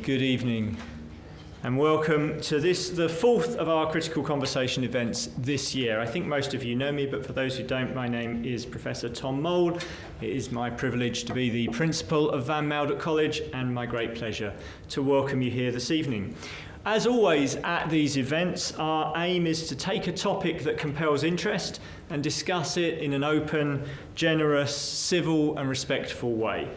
Good evening, and welcome to the fourth of our critical conversation events this year. I think most of you know me, but for those who don't, my name is Professor Tom Mould. It is my privilege to be the principal of Mildert College, and my great pleasure to welcome you here this evening. As always at these events, our aim is to take a topic that compels interest and discuss it in an open, generous, civil and respectful way.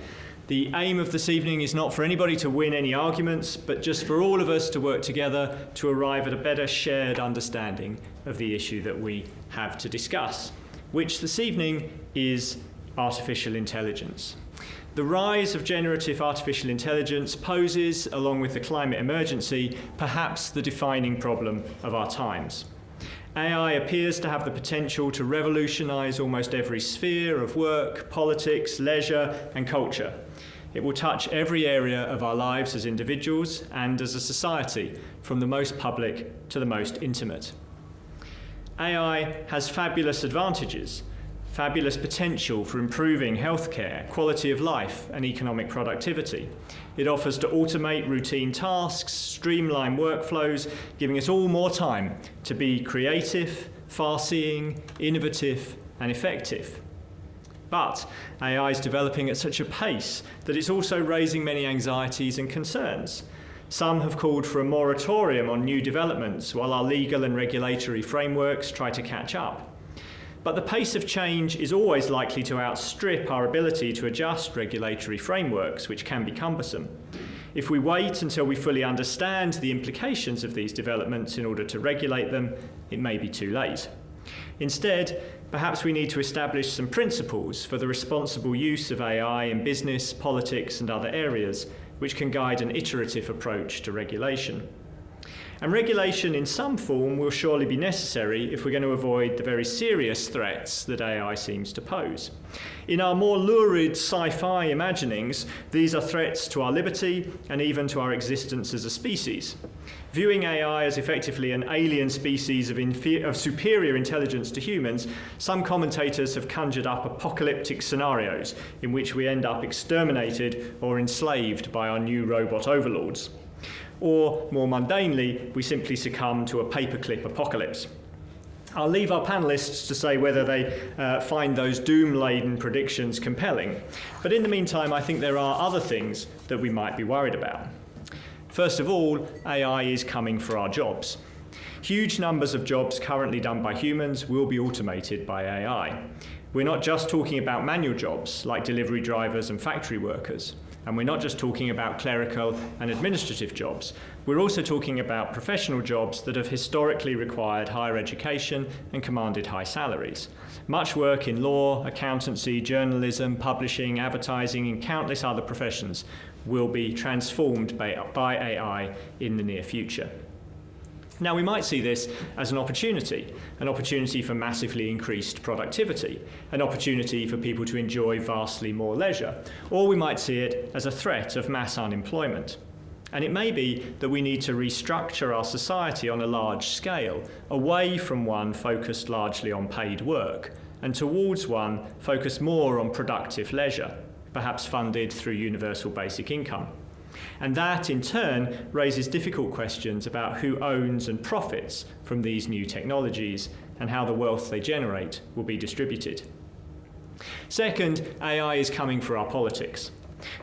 The aim of this evening is not for anybody to win any arguments, but just for all of us to work together to arrive at a better shared understanding of the issue that we have to discuss, which this evening is artificial intelligence. The rise of generative artificial intelligence poses, along with the climate emergency, perhaps the defining problem of our times. AI appears to have the potential to revolutionize almost every sphere of work, politics, leisure, and culture. It will touch every area of our lives as individuals and as a society, from the most public to the most intimate. AI has fabulous advantages, fabulous potential for improving healthcare, quality of life, and economic productivity. It offers to automate routine tasks, streamline workflows, giving us all more time to be creative, far-seeing, innovative, and effective. But AI is developing at such a pace that it's also raising many anxieties and concerns. Some have called for a moratorium on new developments while our legal and regulatory frameworks try to catch up. But the pace of change is always likely to outstrip our ability to adjust regulatory frameworks, which can be cumbersome. If we wait until we fully understand the implications of these developments in order to regulate them, it may be too late. Instead, perhaps we need to establish some principles for the responsible use of AI in business, politics, and other areas, which can guide an iterative approach to regulation. And regulation in some form will surely be necessary if we're going to avoid the very serious threats that AI seems to pose. In our more lurid sci-fi imaginings, these are threats to our liberty and even to our existence as a species. Viewing AI as effectively an alien species of superior intelligence to humans, some commentators have conjured up apocalyptic scenarios in which we end up exterminated or enslaved by our new robot overlords. Or, more mundanely, we simply succumb to a paperclip apocalypse. I'll leave our panellists to say whether they find those doom-laden predictions compelling. But in the meantime, I think there are other things that we might be worried about. First of all, AI is coming for our jobs. Huge numbers of jobs currently done by humans will be automated by AI. We're not just talking about manual jobs like delivery drivers and factory workers. And we're not just talking about clerical and administrative jobs. We're also talking about professional jobs that have historically required higher education and commanded high salaries. Much work in law, accountancy, journalism, publishing, advertising, and countless other professions will be transformed by AI in the near future. Now, we might see this as an opportunity for massively increased productivity, an opportunity for people to enjoy vastly more leisure, or we might see it as a threat of mass unemployment. And it may be that we need to restructure our society on a large scale, away from one focused largely on paid work, and towards one focused more on productive leisure, perhaps funded through universal basic income. And that, in turn, raises difficult questions about who owns and profits from these new technologies and how the wealth they generate will be distributed. Second, AI is coming for our politics.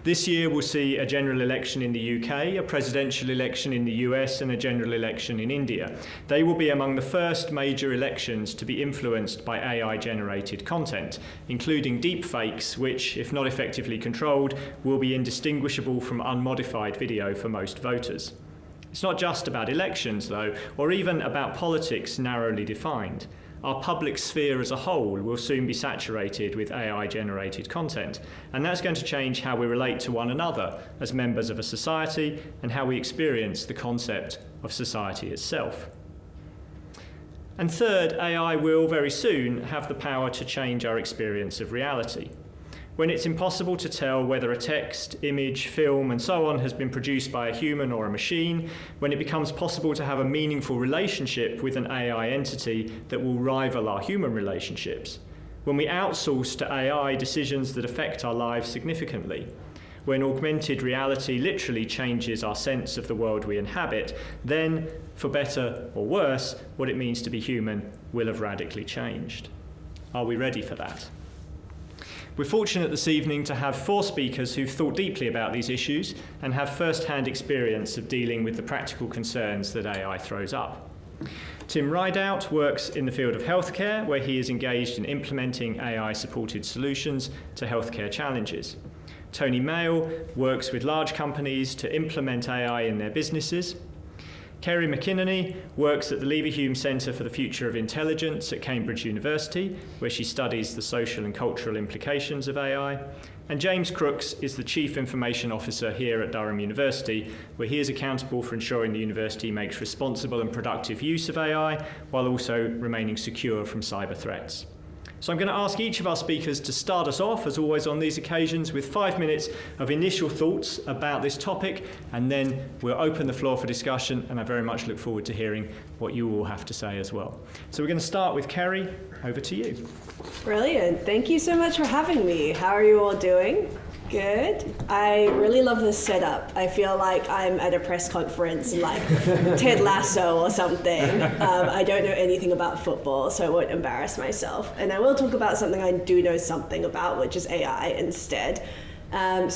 This year we'll see a general election in the UK, a presidential election in the US, and a general election in India. They will be among the first major elections to be influenced by AI-generated content, including deepfakes, which, if not effectively controlled, will be indistinguishable from unmodified video for most voters. It's not just about elections, though, or even about politics narrowly defined. Our public sphere as a whole will soon be saturated with AI-generated content, and that's going to change how we relate to one another as members of a society and how we experience the concept of society itself. And third, AI will very soon have the power to change our experience of reality. When it's impossible to tell whether a text, image, film, and so on has been produced by a human or a machine, when it becomes possible to have a meaningful relationship with an AI entity that will rival our human relationships, when we outsource to AI decisions that affect our lives significantly, when augmented reality literally changes our sense of the world we inhabit, then, for better or worse, what it means to be human will have radically changed. Are we ready for that? We're fortunate this evening to have 4 speakers who've thought deeply about these issues and have first-hand experience of dealing with the practical concerns that AI throws up. Tim Rideout works in the field of healthcare, where he is engaged in implementing AI-supported solutions to healthcare challenges. Tony Mail works with large companies to implement AI in their businesses. Kerry McInerney works at the Leverhulme Centre for the Future of Intelligence at Cambridge University, where she studies the social and cultural implications of AI. And James Crooks is the Chief Information Officer here at Durham University, where he is accountable for ensuring the university makes responsible and productive use of AI, while also remaining secure from cyber threats. So I'm going to ask each of our speakers to start us off, as always on these occasions, with 5 minutes of initial thoughts about this topic, and then we'll open the floor for discussion, and I very much look forward to hearing what you all have to say as well. So we're going to start with Kerry. Over to you. Brilliant. Thank you so much for having me. How are you all doing? Good. I really love this setup. I feel like I'm at a press conference like Ted Lasso or something. I don't know anything about football, so I won't embarrass myself. And I will talk about something I do know something about, which is AI instead. I'm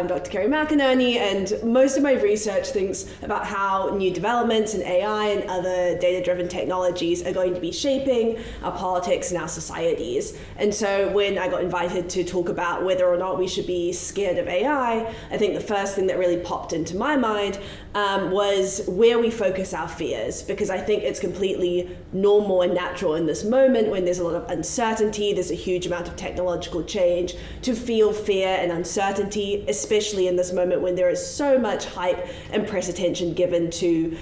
Dr. Kerry McInerney, and most of my research thinks about how new developments in AI and other data-driven technologies are going to be shaping our politics and our societies. And so when I got invited to talk about whether or not we should be scared of AI, I think the first thing that really popped into my mind was where we focus our fears, because I think it's completely normal and natural in this moment when there's a lot of uncertainty, there's a huge amount of technological change, to feel fear and uncertainty, especially in this moment when there is so much hype and press attention given to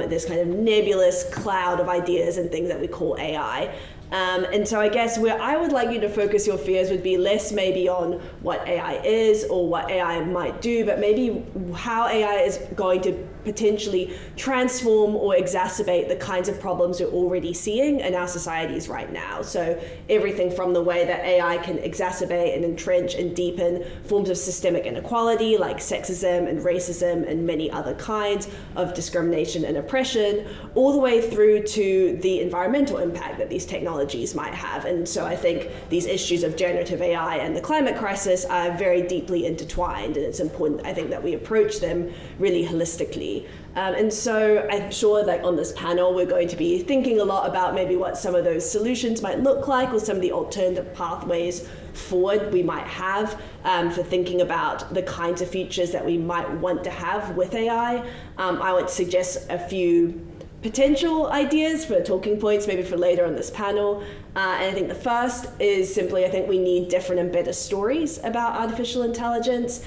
this kind of nebulous cloud of ideas and things that we call AI. And so I guess where I would like you to focus your fears would be less maybe on what AI is or what AI might do, but maybe how AI is going to potentially transform or exacerbate the kinds of problems we're already seeing in our societies right now. So everything from the way that AI can exacerbate and entrench and deepen forms of systemic inequality like sexism and racism and many other kinds of discrimination and oppression, all the way through to the environmental impact that these technologies might have. And so I think these issues of generative AI and the climate crisis are very deeply intertwined, and it's important, I think, that we approach them really holistically. And so I'm sure that on this panel, we're going to be thinking a lot about maybe what some of those solutions might look like, or some of the alternative pathways forward we might have for thinking about the kinds of features that we might want to have with AI. I would suggest a few potential ideas for talking points, maybe for later on this panel. And I think the first is simply, I think we need different and better stories about artificial intelligence.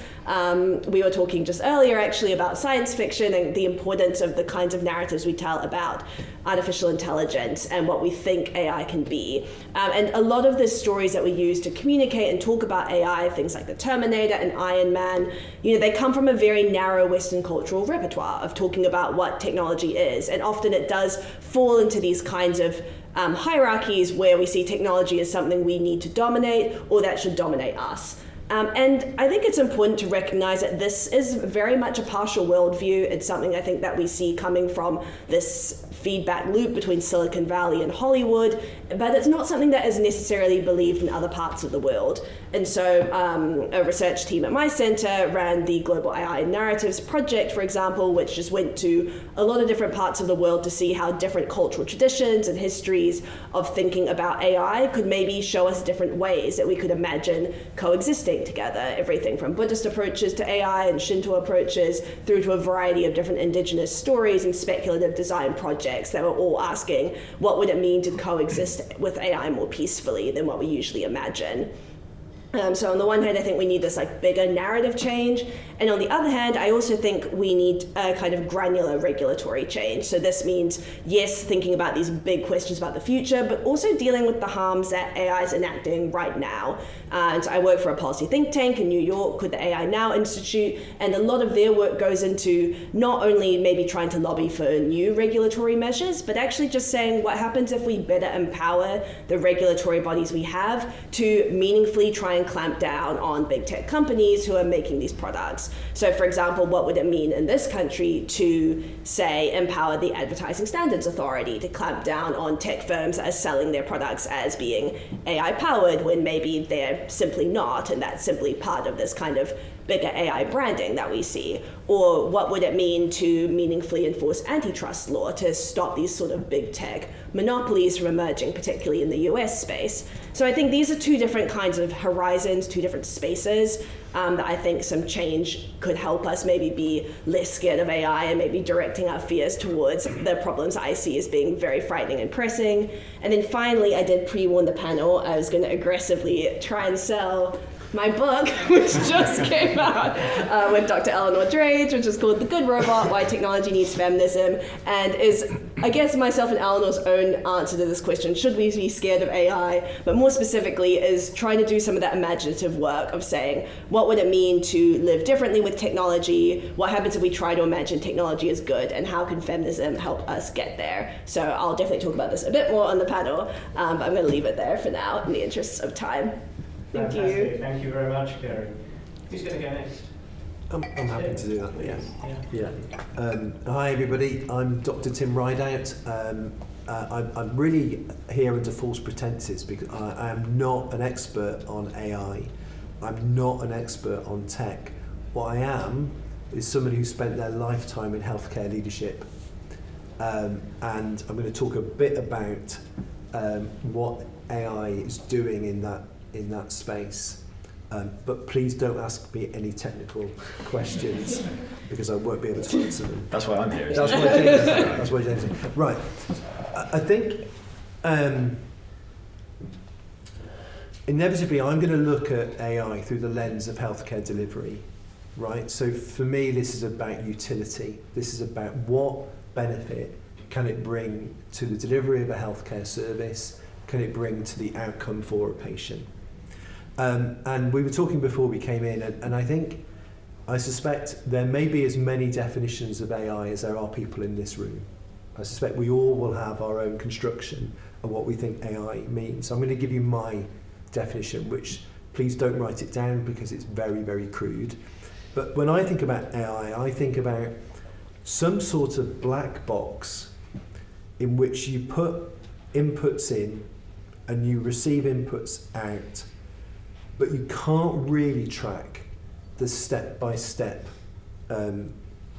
We were talking just earlier actually about science fiction and the importance of the kinds of narratives we tell about artificial intelligence and what we think AI can be. And a lot of the stories that we use to communicate and talk about AI, things like the Terminator and Iron Man, they come from a very narrow Western cultural repertoire of talking about what technology is. And often it does fall into these kinds of hierarchies where we see technology as something we need to dominate or that should dominate us. And I think it's important to recognize that this is very much a partial worldview. It's something I think that we see coming from this feedback loop between Silicon Valley and Hollywood, but it's not something that is necessarily believed in other parts of the world. And so a research team at my center ran the Global AI Narratives Project, for example, which just went to a lot of different parts of the world to see how different cultural traditions and histories of thinking about AI could maybe show us different ways that we could imagine coexisting together. Everything from Buddhist approaches to AI and Shinto approaches through to a variety of different indigenous stories and speculative design projects that were all asking what would it mean to coexist with AI more peacefully than what we usually imagine. So on the one hand, I think we need this bigger narrative change, And on the other hand, I also think we need a kind of granular regulatory change. So this means, yes, thinking about these big questions about the future, but also dealing with the harms that AI is enacting right now. And so I work for a policy think tank in New York with the AI Now Institute, and a lot of their work goes into not only maybe trying to lobby for new regulatory measures, but actually just saying what happens if we better empower the regulatory bodies we have to meaningfully try and clamp down on big tech companies who are making these products. So for example, what would it mean in this country to, say, empower the Advertising Standards Authority to clamp down on tech firms that are selling their products as being AI powered when maybe they're simply not, and that's simply part of this kind of bigger AI branding that we see? Or what would it mean to meaningfully enforce antitrust law to stop these sort of big tech monopolies from emerging, particularly in the US space? So I think these are two different kinds of horizons, two different spaces that I think some change could help us maybe be less scared of AI and maybe directing our fears towards the problems I see as being very frightening and pressing. And then finally, I did pre-warn the panel, I was going to aggressively try and sell my book, which just came out with Dr. Eleanor Drage, which is called The Good Robot, Why Technology Needs Feminism, and is, I guess, myself and Eleanor's own answer to this question, should we be scared of AI? But more specifically is trying to do some of that imaginative work of saying, what would it mean to live differently with technology? What happens if we try to imagine technology as good? And how can feminism help us get there? So I'll definitely talk about this a bit more on the panel, but I'm going to leave it there for now in the interests of time. Thank Fantastic. you. Thank you very much, Kerry. Who's going to go next? I'm happy to do that, Hi everybody, I'm Dr. Tim Rideout. I'm really here under false pretenses because I am not an expert on AI. I'm not an expert on tech. What I am is somebody who spent their lifetime in healthcare leadership. And I'm going to talk a bit about what AI is doing in that space. But please don't ask me any technical questions because I won't be able to answer them. That's why I'm here. That's why James is. Right. I think inevitably I'm going to look at AI through the lens of healthcare delivery. Right. So for me, this is about utility. This is about what benefit can it bring to the delivery of a healthcare service? Can it bring to the outcome for a patient? And we were talking before we came in, and I suspect there may be as many definitions of AI as there are people in this room. I suspect we all will have our own construction of what we think AI means. So I'm going to give you my definition, which please don't write it down because it's very, very crude. But when I think about AI, I think about some sort of black box in which you put inputs in and you receive inputs out, but you can't really track the step-by-step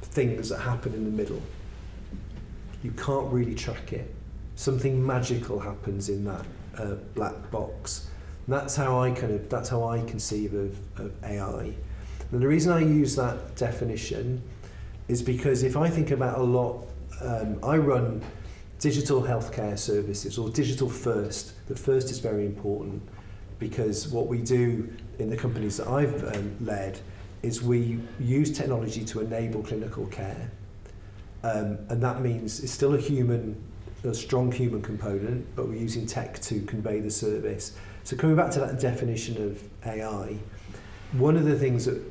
things that happen in the middle. You can't really track it. Something magical happens in that black box. And that's how I conceive of AI. And the reason I use that definition is because if I think about a lot, I run digital healthcare services, or digital first. The first is very important because what we do in the companies that I've led is we use technology to enable clinical care. And that means it's still a strong human component, but we're using tech to convey the service. So coming back to that definition of AI, one of the things that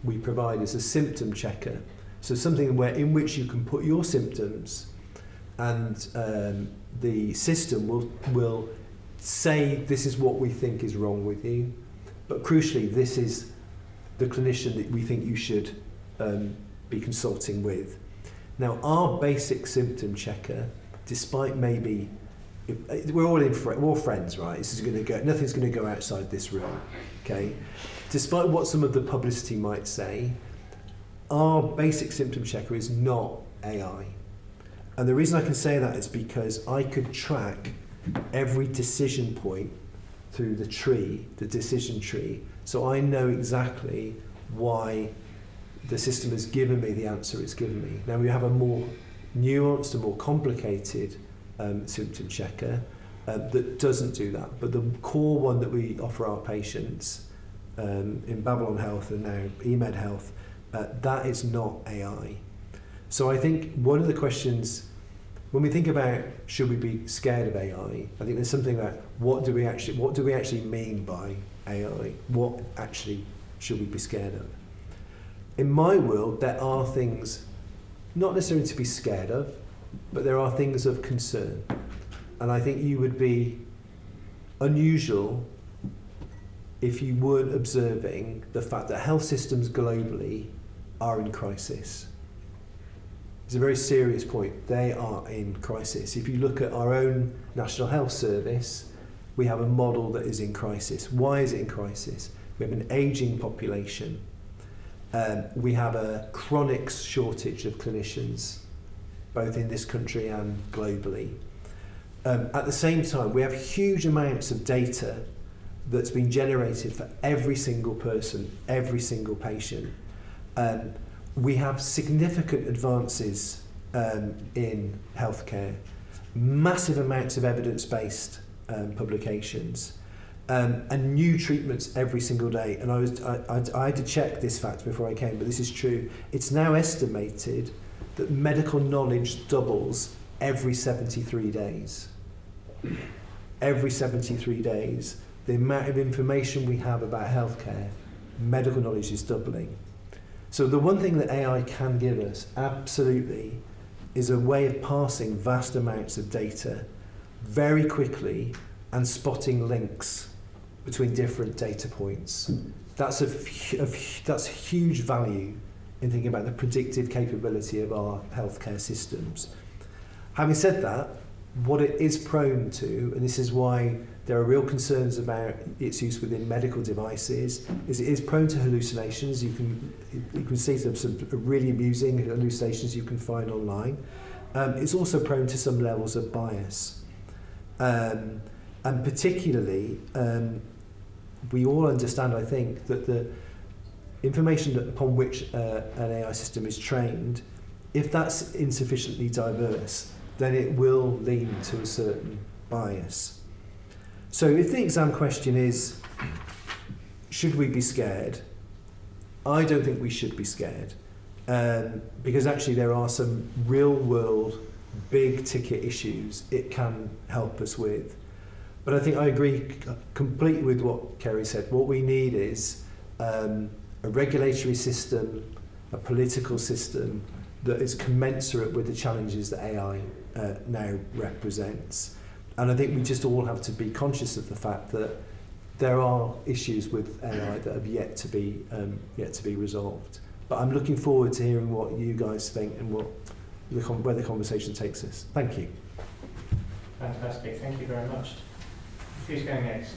we provide is a symptom checker. So something in which you can put your symptoms, and the system will say this is what we think is wrong with you, but crucially this is the clinician that we think you should be consulting with. Now our basic symptom checker, despite maybe we're all friends, right? Nothing's going to go outside this room, okay? Despite what some of the publicity might say, our basic symptom checker is not AI. And the reason I can say that is because I could track every decision point through the decision tree, so I know exactly why the system has given me the answer it's given me. Now we have a more nuanced and more complicated symptom checker that doesn't do that, but the core one that we offer our patients in Babylon Health and now eMed Health, that is not AI. So I think one of the questions, when we think about should we be scared of AI, I think there's something about what do we actually mean by AI? What actually should we be scared of? In my world, there are things not necessarily to be scared of, but there are things of concern. And I think you would be unusual if you weren't observing the fact that health systems globally are in crisis. It's a very serious point. They are in crisis. If you look at our own National Health Service, we have a model that is in crisis. Why is it in crisis? We have an ageing population. We have a chronic shortage of clinicians, both in this country and globally. At the same time, we have huge amounts of data that's been generated for every single person, every single patient. We have significant advances in healthcare, massive amounts of evidence-based publications, and new treatments every single day. And I had to check this fact before I came, but this is true. It's now estimated that medical knowledge doubles every 73 days. Every 73 days, the amount of information we have about healthcare, medical knowledge is doubling. So the one thing that AI can give us, absolutely, is a way of parsing vast amounts of data very quickly and spotting links between different data points. That's that's huge value in thinking about the predictive capability of our healthcare systems. Having said that, what it is prone to, and this is why there are real concerns about its use within medical devices, is it is prone to hallucinations. You can see some really amusing hallucinations you can find online. It's also prone to some levels of bias. And particularly, we all understand, I think, that the information upon which an AI system is trained, if that's insufficiently diverse, then it will lead to a certain bias. So if the exam question is, should we be scared? I don't think we should be scared, because actually there are some real world, big ticket issues it can help us with. But I think I agree completely with what Kerry said. What we need is a regulatory system, a political system that is commensurate with the challenges that AI now represents. And I think we just all have to be conscious of the fact that there are issues with AI that have yet to be resolved. But I'm looking forward to hearing what you guys think and where the conversation takes us. Thank you. Fantastic. Thank you very much. Who's going next?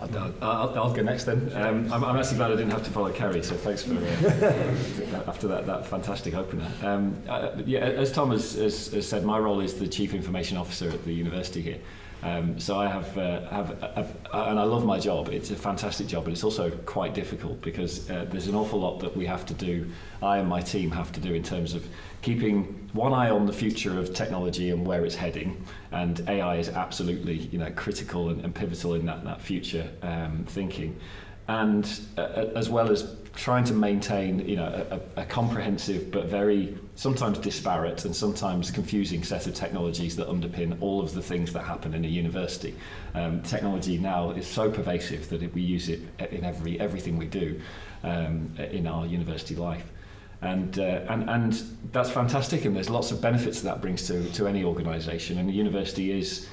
I'll go next then. I'm actually glad I didn't have to follow Kerry, so thanks for after that fantastic opener. As Tom has said, my role is the Chief Information Officer at the university here. So I have and I love my job. It's a fantastic job, but it's also quite difficult because there's an awful lot that we have to do. I and my team have to do in terms of keeping one eye on the future of technology and where it's heading. And AI is absolutely, critical and pivotal in that future thinking. And as well as trying to maintain, a comprehensive but very sometimes disparate and sometimes confusing set of technologies that underpin all of the things that happen in a university. Technology now is so pervasive that we use it in everything we do in our university life. And that's fantastic, and there's lots of benefits that brings to any organisation. And the university is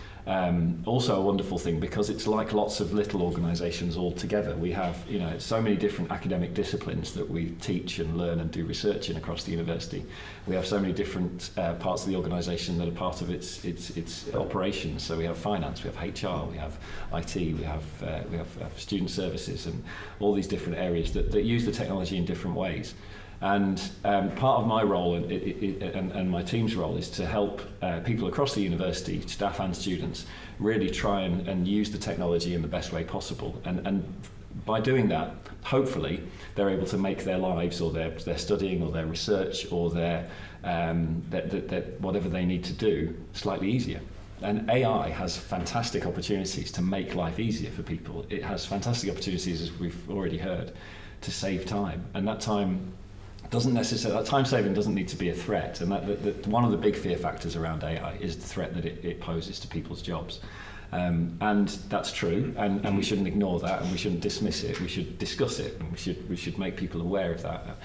also a wonderful thing because it's like lots of little organisations all together. We have so many different academic disciplines that we teach and learn and do research in across the university. We have so many different parts of the organisation that are part of its operations. So we have finance, we have HR, we have IT, we have student services, and all these different areas that use the technology in different ways. And part of my role and my team's role is to help people across the university, staff and students, really try and use the technology in the best way possible. And by doing that, hopefully, they're able to make their lives or their studying or their research or their whatever they need to do slightly easier. And AI has fantastic opportunities to make life easier for people. It has fantastic opportunities, as we've already heard, to save time. And that time saving doesn't need to be a threat. And that one of the big fear factors around AI is the threat that it poses to people's jobs. And that's true, and we shouldn't ignore that, and we shouldn't dismiss it. We should discuss it, and we should make people aware of that.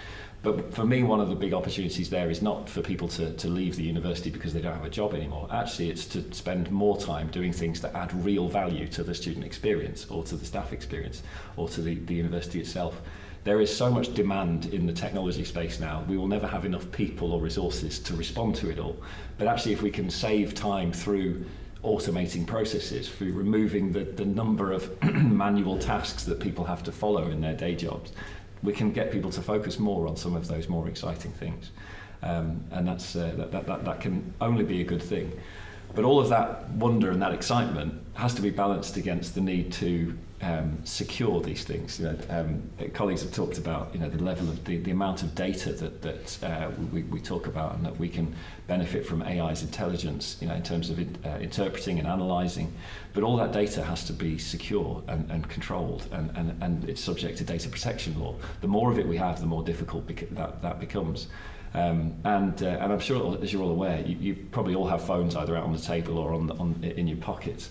But for me, one of the big opportunities there is not for people to leave the university because they don't have a job anymore. Actually, it's to spend more time doing things that add real value to the student experience, or to the staff experience, or to the university itself. There is so much demand in the technology space now. We will never have enough people or resources to respond to it all. But actually, if we can save time through automating processes, through removing the number of manual tasks that people have to follow in their day jobs, we can get people to focus more on some of those more exciting things. And that can only be a good thing. But all of that wonder and that excitement has to be balanced against the need to secure these things. Colleagues have talked about the level of the amount of data that we talk about, and that we can benefit from AI's intelligence in terms of interpreting and analysing. But all that data has to be secure and controlled, and it's subject to data protection law. The more of it we have, the more difficult that becomes. And I'm sure, as you're all aware, you probably all have phones either out on the table or in your pockets.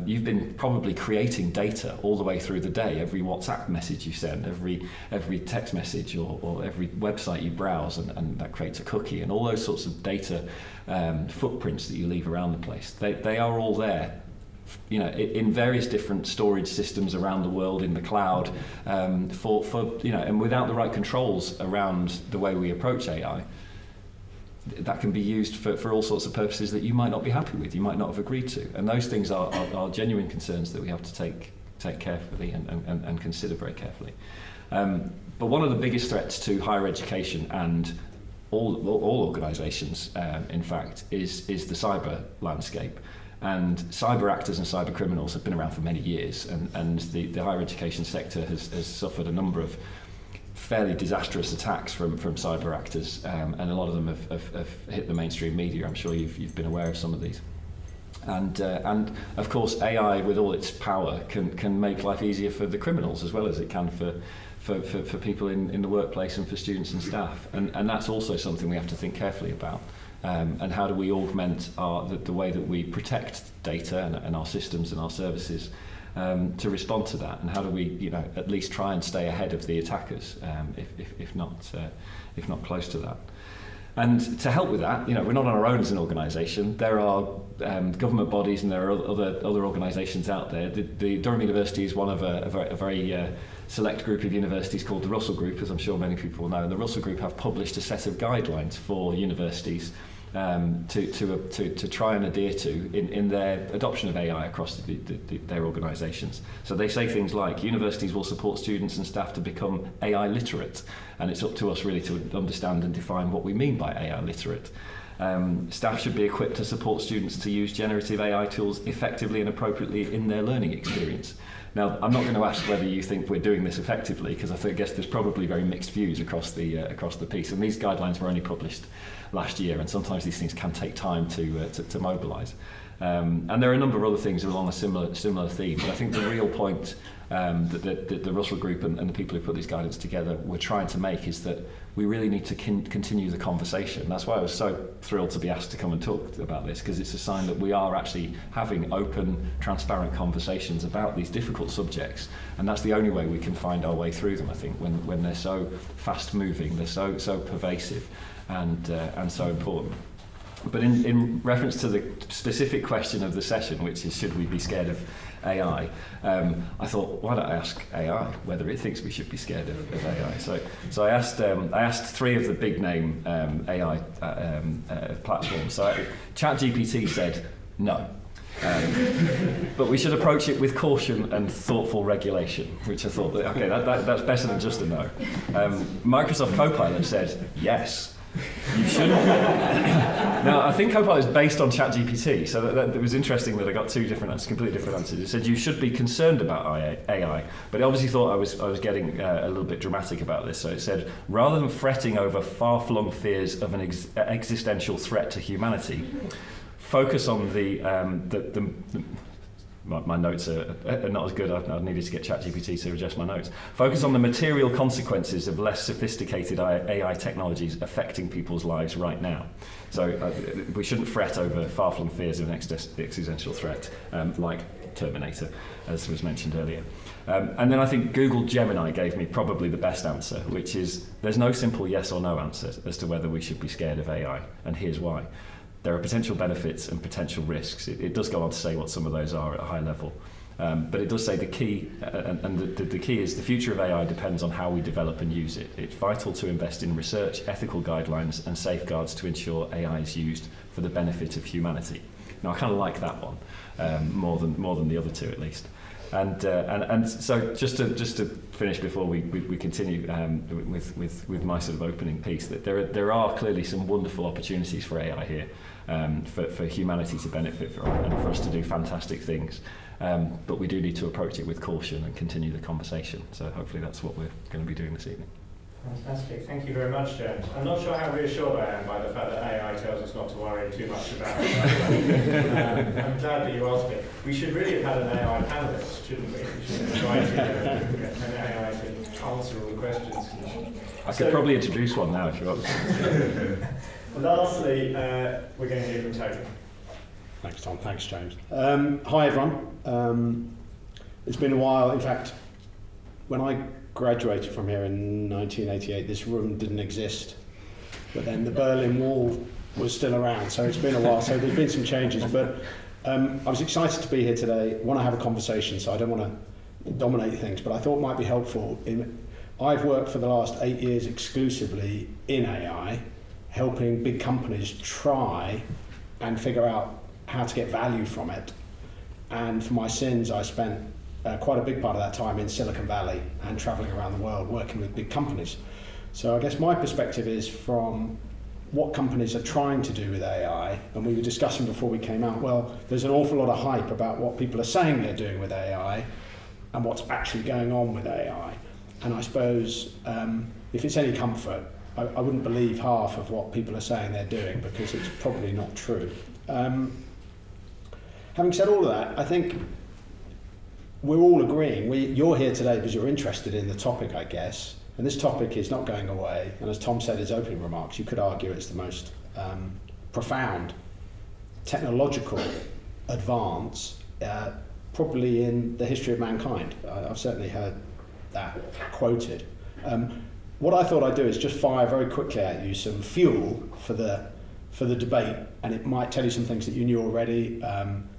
You've been probably creating data all the way through the day. Every WhatsApp message you send, every text message, or every website you browse, and that creates a cookie, and all those sorts of data footprints that you leave around the place. They are all there, in various different storage systems around the world, in the cloud, and without the right controls around the way we approach AI, that can be used for all sorts of purposes that you might not be happy with, you might not have agreed to. And those things are genuine concerns that we have to take carefully and consider very carefully. But one of the biggest threats to higher education and all organisations, in fact, is the cyber landscape. And cyber actors and cyber criminals have been around for many years, and the higher education sector has suffered a number of fairly disastrous attacks from cyber actors, and a lot of them have hit the mainstream media. I'm sure you've been aware of some of these. And of course, AI, with all its power, can make life easier for the criminals as well as it can for people in the workplace and for students and staff. And that's also something we have to think carefully about. And how do we augment the way that we protect data and our systems and our services to respond to that? And how do we, at least try and stay ahead of the attackers, if not close to that? And to help with that, we're not on our own as an organisation. There are government bodies and there are other organisations out there. The Durham University is one of a very select group of universities called the Russell Group, as I'm sure many people know. And the Russell Group have published a set of guidelines for universities to try and adhere to in their adoption of AI across their organisations. So they say things like, universities will support students and staff to become AI literate, and it's up to us really to understand and define what we mean by AI literate. Staff should be equipped to support students to use generative AI tools effectively and appropriately in their learning experience. Now, I'm not going to ask whether you think we're doing this effectively, because I guess there's probably very mixed views across the piece. And these guidelines were only published last year, and sometimes these things can take time to mobilise. And there are a number of other things along a similar theme. But I think the real point that the Russell Group and the people who put these guidance together were trying to make is that we really need to continue the conversation. That's why I was so thrilled to be asked to come and talk about this, because it's a sign that we are actually having open, transparent conversations about these difficult subjects, and that's the only way we can find our way through them, I think, when they're so fast-moving, they're so pervasive and so important. But in reference to the specific question of the session, which is, should we be scared of AI, I thought, why don't I ask AI whether it thinks we should be scared of AI? So I asked three of the big name AI platforms. So ChatGPT said no. But we should approach it with caution and thoughtful regulation, which I thought, okay, that's better than just a no. Microsoft Copilot said yes. You shouldn't. Now, I think Copilot is based on ChatGPT, so that it was interesting that I got two completely different answers. It said you should be concerned about AI, but it obviously thought I was getting a little bit dramatic about this. So it said, rather than fretting over far-flung fears of an existential threat to humanity, focus on my notes are not as good. I needed to get ChatGPT to adjust my notes. Focus on the material consequences of less sophisticated AI technologies affecting people's lives right now. So we shouldn't fret over far-flung fears of an existential threat like Terminator, as was mentioned earlier. And then I think Google Gemini gave me probably the best answer, which is there's no simple yes or no answer as to whether we should be scared of AI, and here's why. There are potential benefits and potential risks. It does go on to say what some of those are at a high level. But it does say the key, the key is the future of AI depends on how we develop and use it. It's vital to invest in research, ethical guidelines and safeguards to ensure AI is used for the benefit of humanity. Now I kind of like that one more than the other two at least. And so just to finish before we continue with my sort of opening piece, that there are clearly some wonderful opportunities for AI here, for humanity to benefit from and for us to do fantastic things. But we do need to approach it with caution and continue the conversation. So hopefully that's what we're going to be doing this evening. Fantastic. Thank you very much, James. I'm not sure how reassured I am by the fact that AI tells us not to worry too much about it. I'm glad that you asked me. We should really have had an AI panelist, shouldn't we? We should have tried to get an AI to answer all the questions. I could probably introduce one now if you want. Lastly, we're going to hear from Tony. Thanks, Tom. Thanks, James. Hi, everyone. It's been a while. In fact, when I graduated from here in 1988, this room didn't exist. But then the Berlin Wall was still around, so it's been a while. So there's been some changes. But I was excited to be here today. I want to have a conversation, so I don't want to dominate things, but I thought it might be helpful. I've worked for the last 8 years exclusively in AI, helping big companies try and figure out how to get value from it. And for my sins, I spent quite a big part of that time in Silicon Valley and traveling around the world working with big companies. So I guess my perspective is from what companies are trying to do with AI, and we were discussing before we came out, well, there's an awful lot of hype about what people are saying they're doing with AI and what's actually going on with AI. And I suppose if it's any comfort, I wouldn't believe half of what people are saying they're doing because it's probably not true. Having said all of that, I think we're all agreeing. You're here today because you're interested in the topic, I guess, and this topic is not going away. And as Tom said in his opening remarks, you could argue it's the most profound technological advance probably in the history of mankind. I've certainly heard that quoted. What I thought I'd do is just fire very quickly at you some fuel for the debate, and it might tell you some things that you knew already.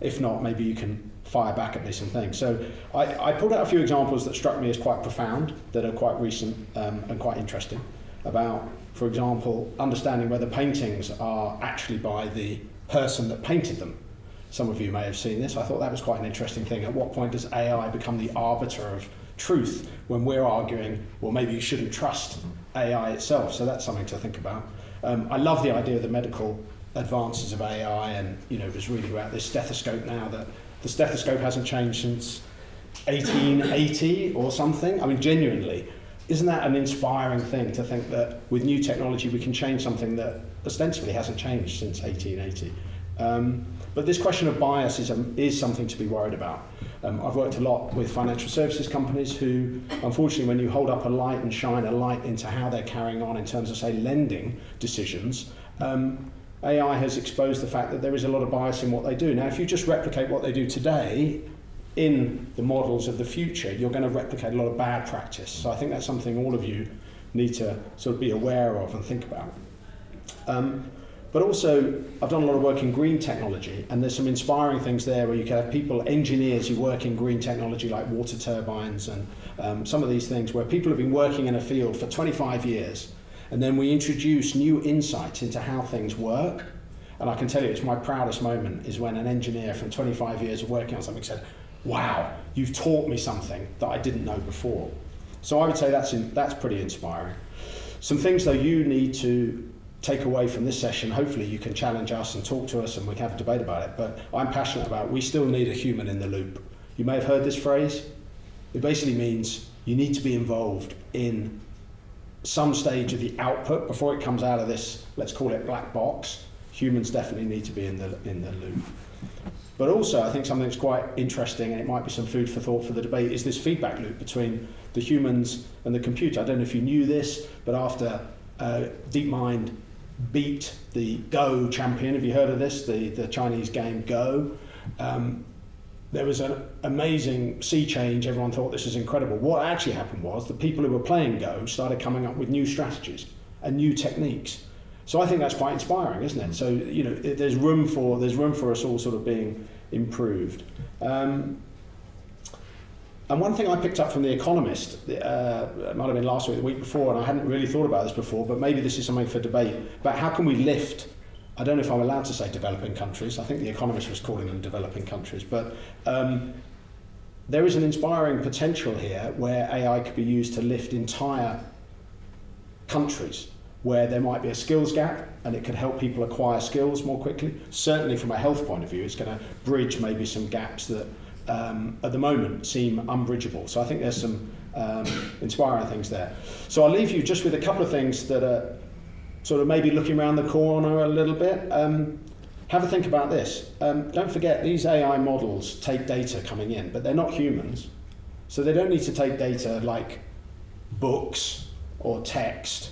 If not, maybe you can fire back at me some things. So I pulled out a few examples that struck me as quite profound, that are quite recent and quite interesting, about, for example, understanding whether paintings are actually by the person that painted them. Some of you may have seen this. I thought that was quite an interesting thing. At what point does AI become the arbiter of truth when we're arguing, well, maybe you shouldn't trust AI itself? So that's something to think about. I love the idea of the medical advances of AI, and was reading about this stethoscope now, that the stethoscope hasn't changed since 1880 or something. I mean, genuinely, isn't that an inspiring thing to think that with new technology we can change something that ostensibly hasn't changed since 1880? But this question of bias is something to be worried about. I've worked a lot with financial services companies who, unfortunately, when you hold up a light and shine a light into how they're carrying on in terms of, say, lending decisions, AI has exposed the fact that there is a lot of bias in what they do. Now, if you just replicate what they do today in the models of the future, you're going to replicate a lot of bad practice. So I think that's something all of you need to sort of be aware of and think about. But also, I've done a lot of work in green technology, and there's some inspiring things there where you can have people, engineers who work in green technology like water turbines and some of these things where people have been working in a field for 25 years, and then we introduce new insights into how things work. And I can tell you, it's my proudest moment is when an engineer from 25 years of working on something said, wow, you've taught me something that I didn't know before. So I would say that's pretty inspiring. Some things, though, you need to take away from this session. Hopefully you can challenge us and talk to us and we can have a debate about it, but I'm passionate about we still need a human in the loop. You may have heard this phrase. It basically means you need to be involved in some stage of the output before it comes out of this, let's call it black box. humans definitely need to be in the loop. But also, I think something that's quite interesting, and it might be some food for thought for the debate, is this feedback loop between the humans and the computer. I don't know if you knew this, but after DeepMind beat the Go champion, have you heard of this, the Chinese game Go? There was an amazing sea change. Everyone thought this was incredible. What actually happened was the people who were playing Go started coming up with new strategies and new techniques. So I think that's quite inspiring, isn't it? So, you know, there's room for us all sort of being improved. And one thing I picked up from The Economist, it might have been last week, the week before, and I hadn't really thought about this before, but maybe this is something for debate, about how can we lift, I don't know if I'm allowed to say developing countries, I think The Economist was calling them developing countries, but there is an inspiring potential here where AI could be used to lift entire countries, where there might be a skills gap and it could help people acquire skills more quickly. Certainly from a health point of view, it's going to bridge maybe some gaps that at the moment seem unbridgeable. So I think there's some inspiring things there. So I'll leave you just with a couple of things that are sort of maybe looking around the corner a little bit. Have a think about this. Don't forget, these AI models take data coming in, but they're not humans. So they don't need to take data like books or text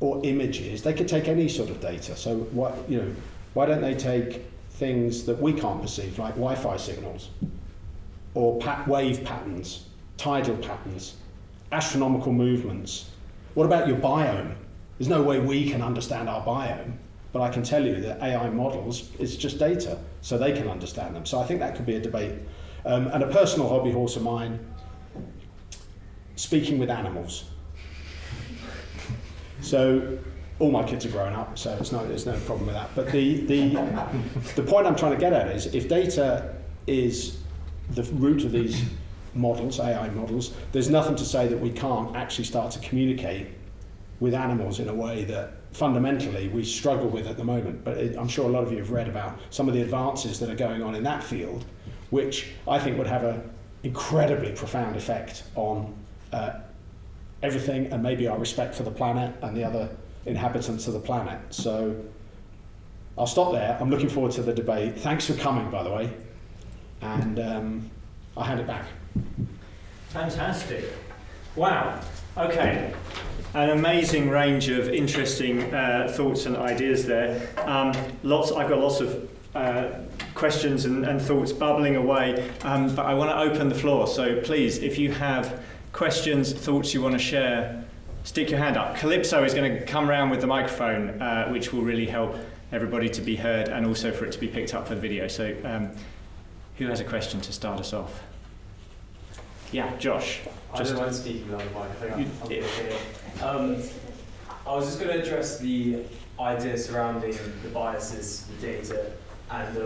or images. They could take any sort of data. So why don't they take things that we can't perceive, like Wi-Fi signals, or wave patterns, tidal patterns, astronomical movements? What about your biome? There's no way we can understand our biome, but I can tell you that AI models, it's just data, so they can understand them. So I think that could be a debate. And a personal hobby horse of mine, speaking with animals. So all my kids are grown up, so there's no problem with that. But the point I'm trying to get at is, if data is the root of these models, AI models, there's nothing to say that we can't actually start to communicate with animals in a way that fundamentally we struggle with at the moment. But I'm sure a lot of you have read about some of the advances that are going on in that field, which I think would have an incredibly profound effect on everything, and maybe our respect for the planet and the other inhabitants of the planet. So I'll stop there. I'm looking forward to the debate. Thanks for coming, by the way. And I'll hand it back. Fantastic. Wow. Okay. An amazing range of interesting thoughts and ideas there. I've got lots of questions and thoughts bubbling away, but I want to open the floor. So please, if you have questions, thoughts you want to share, stick your hand up. Calypso is going to come around with the microphone, which will really help everybody to be heard and also for it to be picked up for the video. So who has a question to start us off? Yeah, Josh. I don't mind speaking without the mic. I think I'll be okay. I was just going to address the idea surrounding the biases, the data, and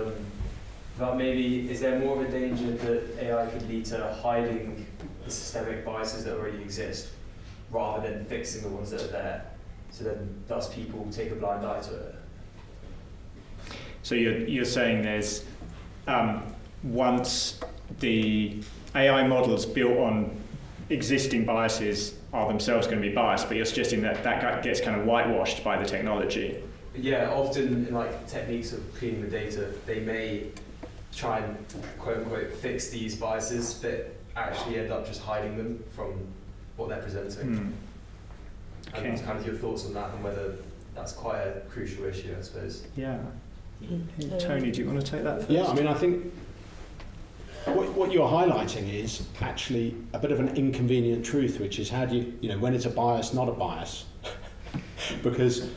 about maybe, is there more of a danger that AI could lead to hiding the systemic biases that already exist, rather than fixing the ones that are there, so then thus people take a blind eye to it? So you're saying there's, once the AI models built on existing biases are themselves going to be biased, but you're suggesting that gets kind of whitewashed by the technology. Yeah, often in like techniques of cleaning the data, they may try and quote unquote fix these biases, but actually end up just hiding them from what they're presenting. Okay. And kind of your thoughts on that, and whether that's quite a crucial issue, I suppose. Yeah. Tony, do you want to take that first? Yeah, I mean, I think what you're highlighting is actually a bit of an inconvenient truth, which is how do you when it's a bias, not a bias. Because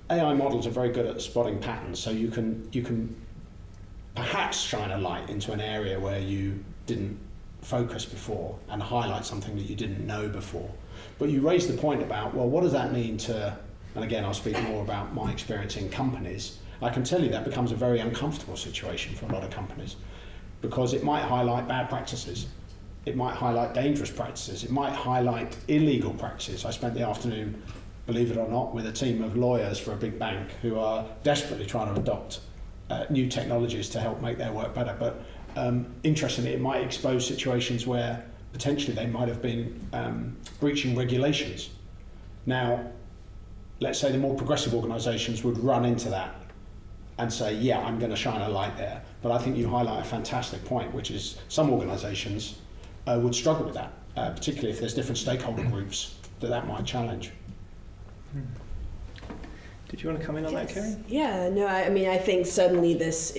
AI models are very good at spotting patterns, so you can perhaps shine a light into an area where you didn't focus before and highlight something that you didn't know before. But you raised the point about, well, what does that mean to, and again, I'll speak more about my experience in companies. I can tell you that becomes a very uncomfortable situation for a lot of companies, because it might highlight bad practices. It might highlight dangerous practices. It might highlight illegal practices. I spent the afternoon, believe it or not, with a team of lawyers for a big bank who are desperately trying to adopt new technologies to help make their work better. But interestingly, it might expose situations where potentially they might have been breaching regulations. Now, let's say the more progressive organisations would run into that and say, yeah, I'm going to shine a light there. But I think you highlight a fantastic point, which is some organisations would struggle with that, particularly if there's different stakeholder groups that might challenge. Did you want to come in on that, Kerry? Yeah, no, I mean, I think certainly this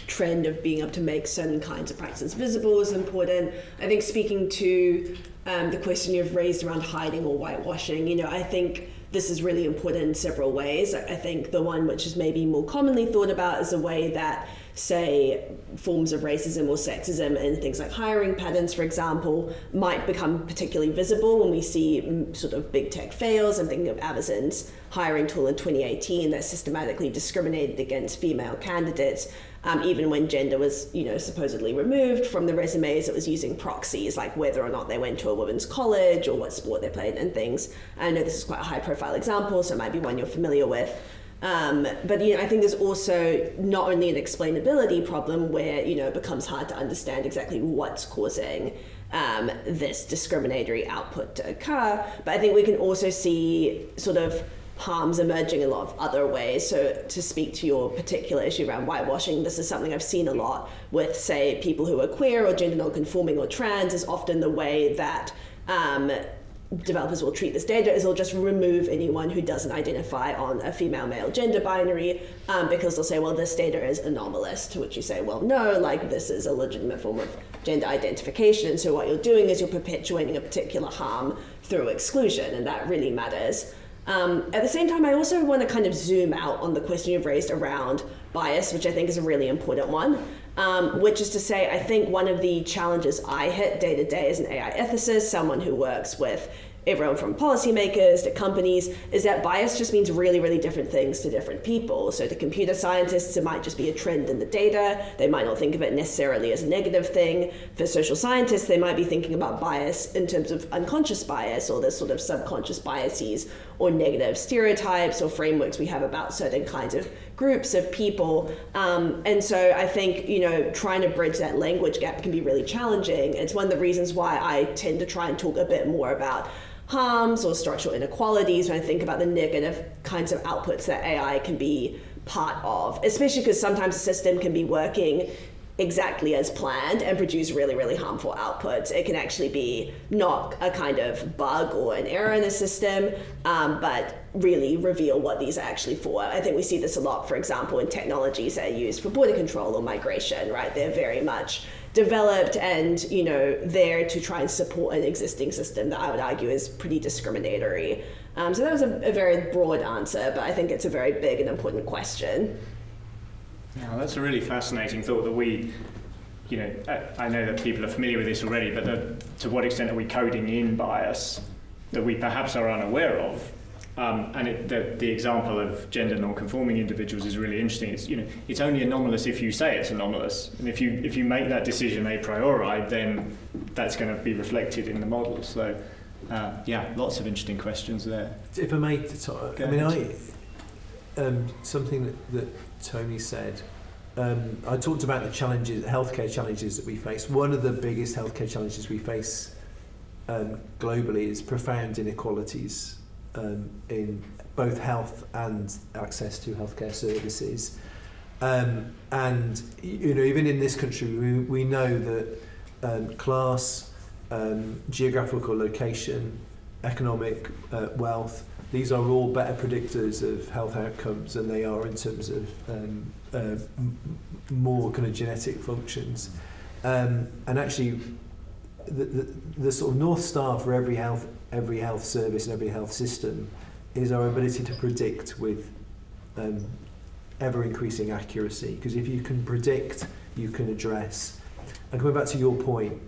trend of being able to make certain kinds of practices visible is important. I think speaking to the question you've raised around hiding or whitewashing, you know, I think this is really important in several ways. I think the one which is maybe more commonly thought about is a way that, say, forms of racism or sexism and things like hiring patterns, for example, might become particularly visible when we see sort of big tech fails. I'm thinking of Amazon's hiring tool in 2018 that systematically discriminated against female candidates, even when gender was, you know, supposedly removed from the resumes. It was using proxies like whether or not they went to a women's college or what sport they played and things. I know this is quite a high-profile example, so it might be one you're familiar with. But you know, I think there's also not only an explainability problem where, you know, it becomes hard to understand exactly what's causing this discriminatory output to occur, but I think we can also see sort of harms emerging in a lot of other ways. So to speak to your particular issue around whitewashing, this is something I've seen a lot with, say, people who are queer or gender non-conforming or trans. Is often the way that developers will treat this data is they'll just remove anyone who doesn't identify on a female-male gender binary because they'll say, well, this data is anomalous, to which you say, well, no, like this is a legitimate form of gender identification. And so what you're doing is you're perpetuating a particular harm through exclusion, and that really matters. At the same time, I also want to kind of zoom out on the question you've raised around bias, which I think is a really important one, which is to say, I think one of the challenges I hit day to day as an AI ethicist, someone who works with everyone from policymakers to companies, is that bias just means really, really different things to different people. So to computer scientists, it might just be a trend in the data. They might not think of it necessarily as a negative thing. For social scientists, they might be thinking about bias in terms of unconscious bias or this sort of subconscious biases or negative stereotypes or frameworks we have about certain kinds of groups of people. And so I think, you know, trying to bridge that language gap can be really challenging. It's one of the reasons why I tend to try and talk a bit more about harms or structural inequalities when I think about the negative kinds of outputs that AI can be part of, especially because sometimes the system can be working exactly as planned and produce really, really harmful outputs. It can actually be not a kind of bug or an error in the system, but really reveal what these are actually for. I think we see this a lot, for example, in technologies that are used for border control or migration, right? They're very much developed and, you know, there to try and support an existing system that I would argue is pretty discriminatory. So that was a very broad answer, but I think it's a very big and important question. Now, that's a really fascinating thought that we, you know, I know that people are familiar with this already, but to what extent are we coding in bias that we perhaps are unaware of? And the example of gender non-conforming individuals is really interesting. It's, you know, it's only anomalous if you say it's anomalous, and if you make that decision a priori, then that's going to be reflected in the model. So, yeah, lots of interesting questions there. If I may, something that Tony said. I talked about the challenges, healthcare challenges that we face. One of the biggest healthcare challenges we face globally is profound inequalities in both health and access to healthcare services. And you know, even in this country, we know that class, geographical location, economic wealth, these are all better predictors of health outcomes than they are in terms of more kind of genetic functions. And actually, the sort of North Star for every health service and every health system is our ability to predict with ever increasing accuracy. Because if you can predict, you can address. And coming back to your point,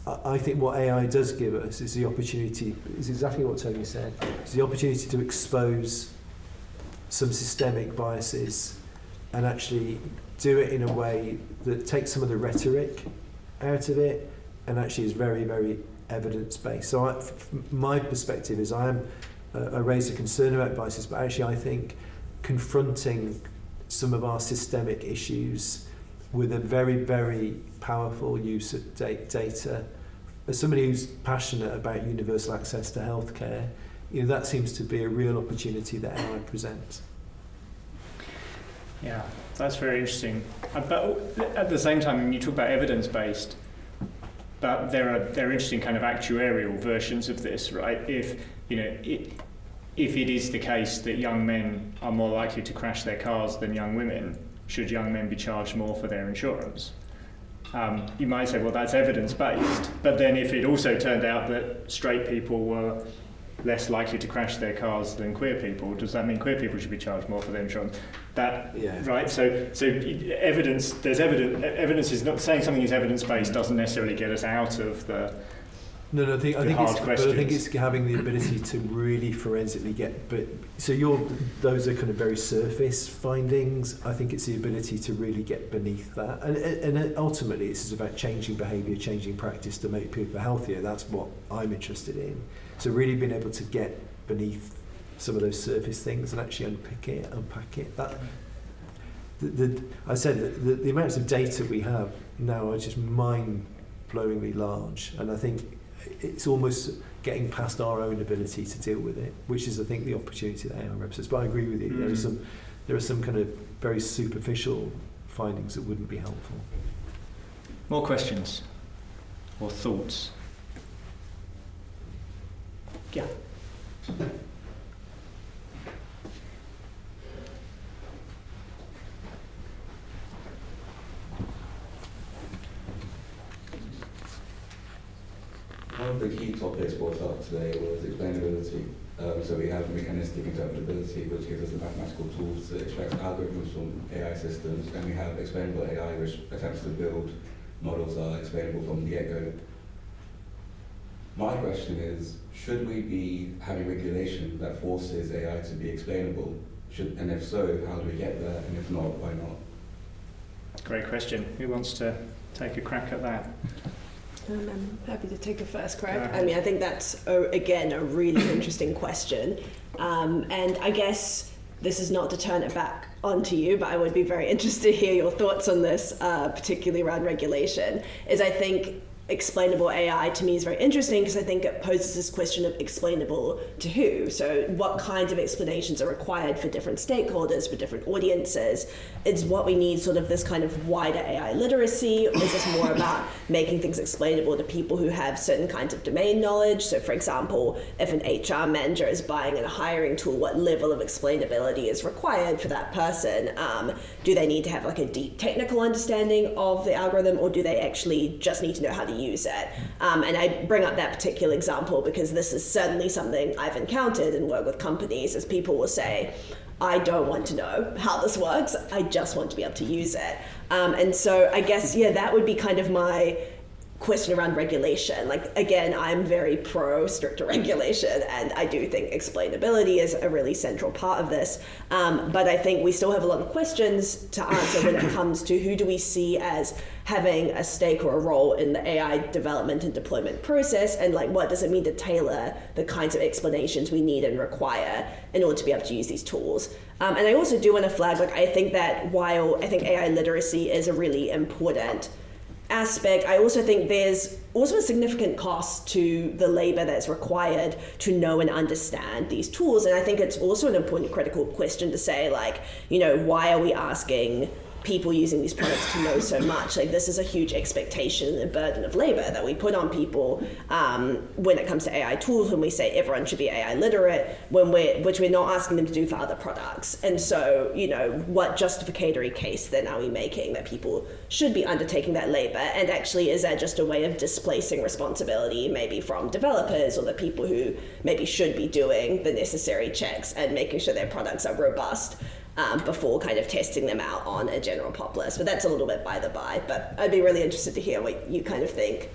I think what AI does give us is the opportunity, is exactly what Tony said, it's the opportunity to expose some systemic biases and actually do it in a way that takes some of the rhetoric out of it and actually is very, very evidence-based. So my perspective is I raise a concern about biases, but actually I think confronting some of our systemic issues with a very, very powerful use of data. As somebody who's passionate about universal access to healthcare, that seems to be a real opportunity that AI presents. Yeah, that's very interesting. But at the same time, when you talk about evidence-based, but there are interesting kind of actuarial versions of this, right? If it is the case that young men are more likely to crash their cars than young women, should young men be charged more for their insurance? You might say, well, that's evidence-based. But then if it also turned out that straight people were less likely to crash their cars than queer people, does that mean queer people should be charged more for their insurance? Right? So evidence. There's evidence. Evidence is not saying something is evidence-based doesn't necessarily get us out of the. No, I think it's having the ability to really forensically get. But so those are kind of very surface findings. I think it's the ability to really get beneath that, and ultimately it's about changing behaviour, changing practice to make people healthier. That's what I'm interested in. So really being able to get beneath some of those surface things and actually unpack it. I said that the amounts of data we have now are just mind-blowingly large, and I think it's almost getting past our own ability to deal with it, which is, I think, the opportunity that AI represents. But I agree with you. There are some kind of very superficial findings that wouldn't be helpful. More questions or thoughts? Yeah. One of the key topics brought up today was explainability. So we have mechanistic interpretability, which gives us the mathematical tools to extract algorithms from AI systems, and we have explainable AI, which attempts to build models that are explainable from the get-go. My question is, should we be having regulation that forces AI to be explainable? And if so, how do we get there? And if not, why not? Great question. Who wants to take a crack at that? I'm happy to take a first crack. I mean, I think that's, again, a really interesting question. And I guess this is not to turn it back onto you, but I would be very interested to hear your thoughts on this, particularly around regulation, is I think explainable AI to me is very interesting because I think it poses this question of explainable to who. So what kinds of explanations are required for different stakeholders, for different audiences? Is what we need sort of this kind of wider AI literacy? Or is this more about making things explainable to people who have certain kinds of domain knowledge? So for example, if an HR manager is buying a hiring tool, what level of explainability is required for that person? Do they need to have like a deep technical understanding of the algorithm, or do they actually just need to know how to use it? And I bring up that particular example because this is certainly something I've encountered and work with companies, as people will say, I don't want to know how this works, I just want to be able to use it. And so I guess, that would be kind of my question around regulation. Like, again, I'm very pro stricter regulation, and I do think explainability is a really central part of this. But I think we still have a lot of questions to answer when it comes to who do we see as having a stake or a role in the AI development and deployment process, and like what does it mean to tailor the kinds of explanations we need and require in order to be able to use these tools. And I also do want to flag, like, I think that while I think AI literacy is a really important aspect, I also think there's also a significant cost to the labor that's required to know and understand these tools. And I think it's also an important critical question to say, like, why are we asking people using these products to know so much? Like, this is a huge expectation and a burden of labor that we put on people when it comes to AI tools, when we say everyone should be AI literate, which we're not asking them to do for other products. And so, what justificatory case then are we making that people should be undertaking that labor? And actually, is that just a way of displacing responsibility maybe from developers or the people who maybe should be doing the necessary checks and making sure their products are robust before kind of testing them out on a general populace? But that's a little bit by the by. But I'd be really interested to hear what you kind of think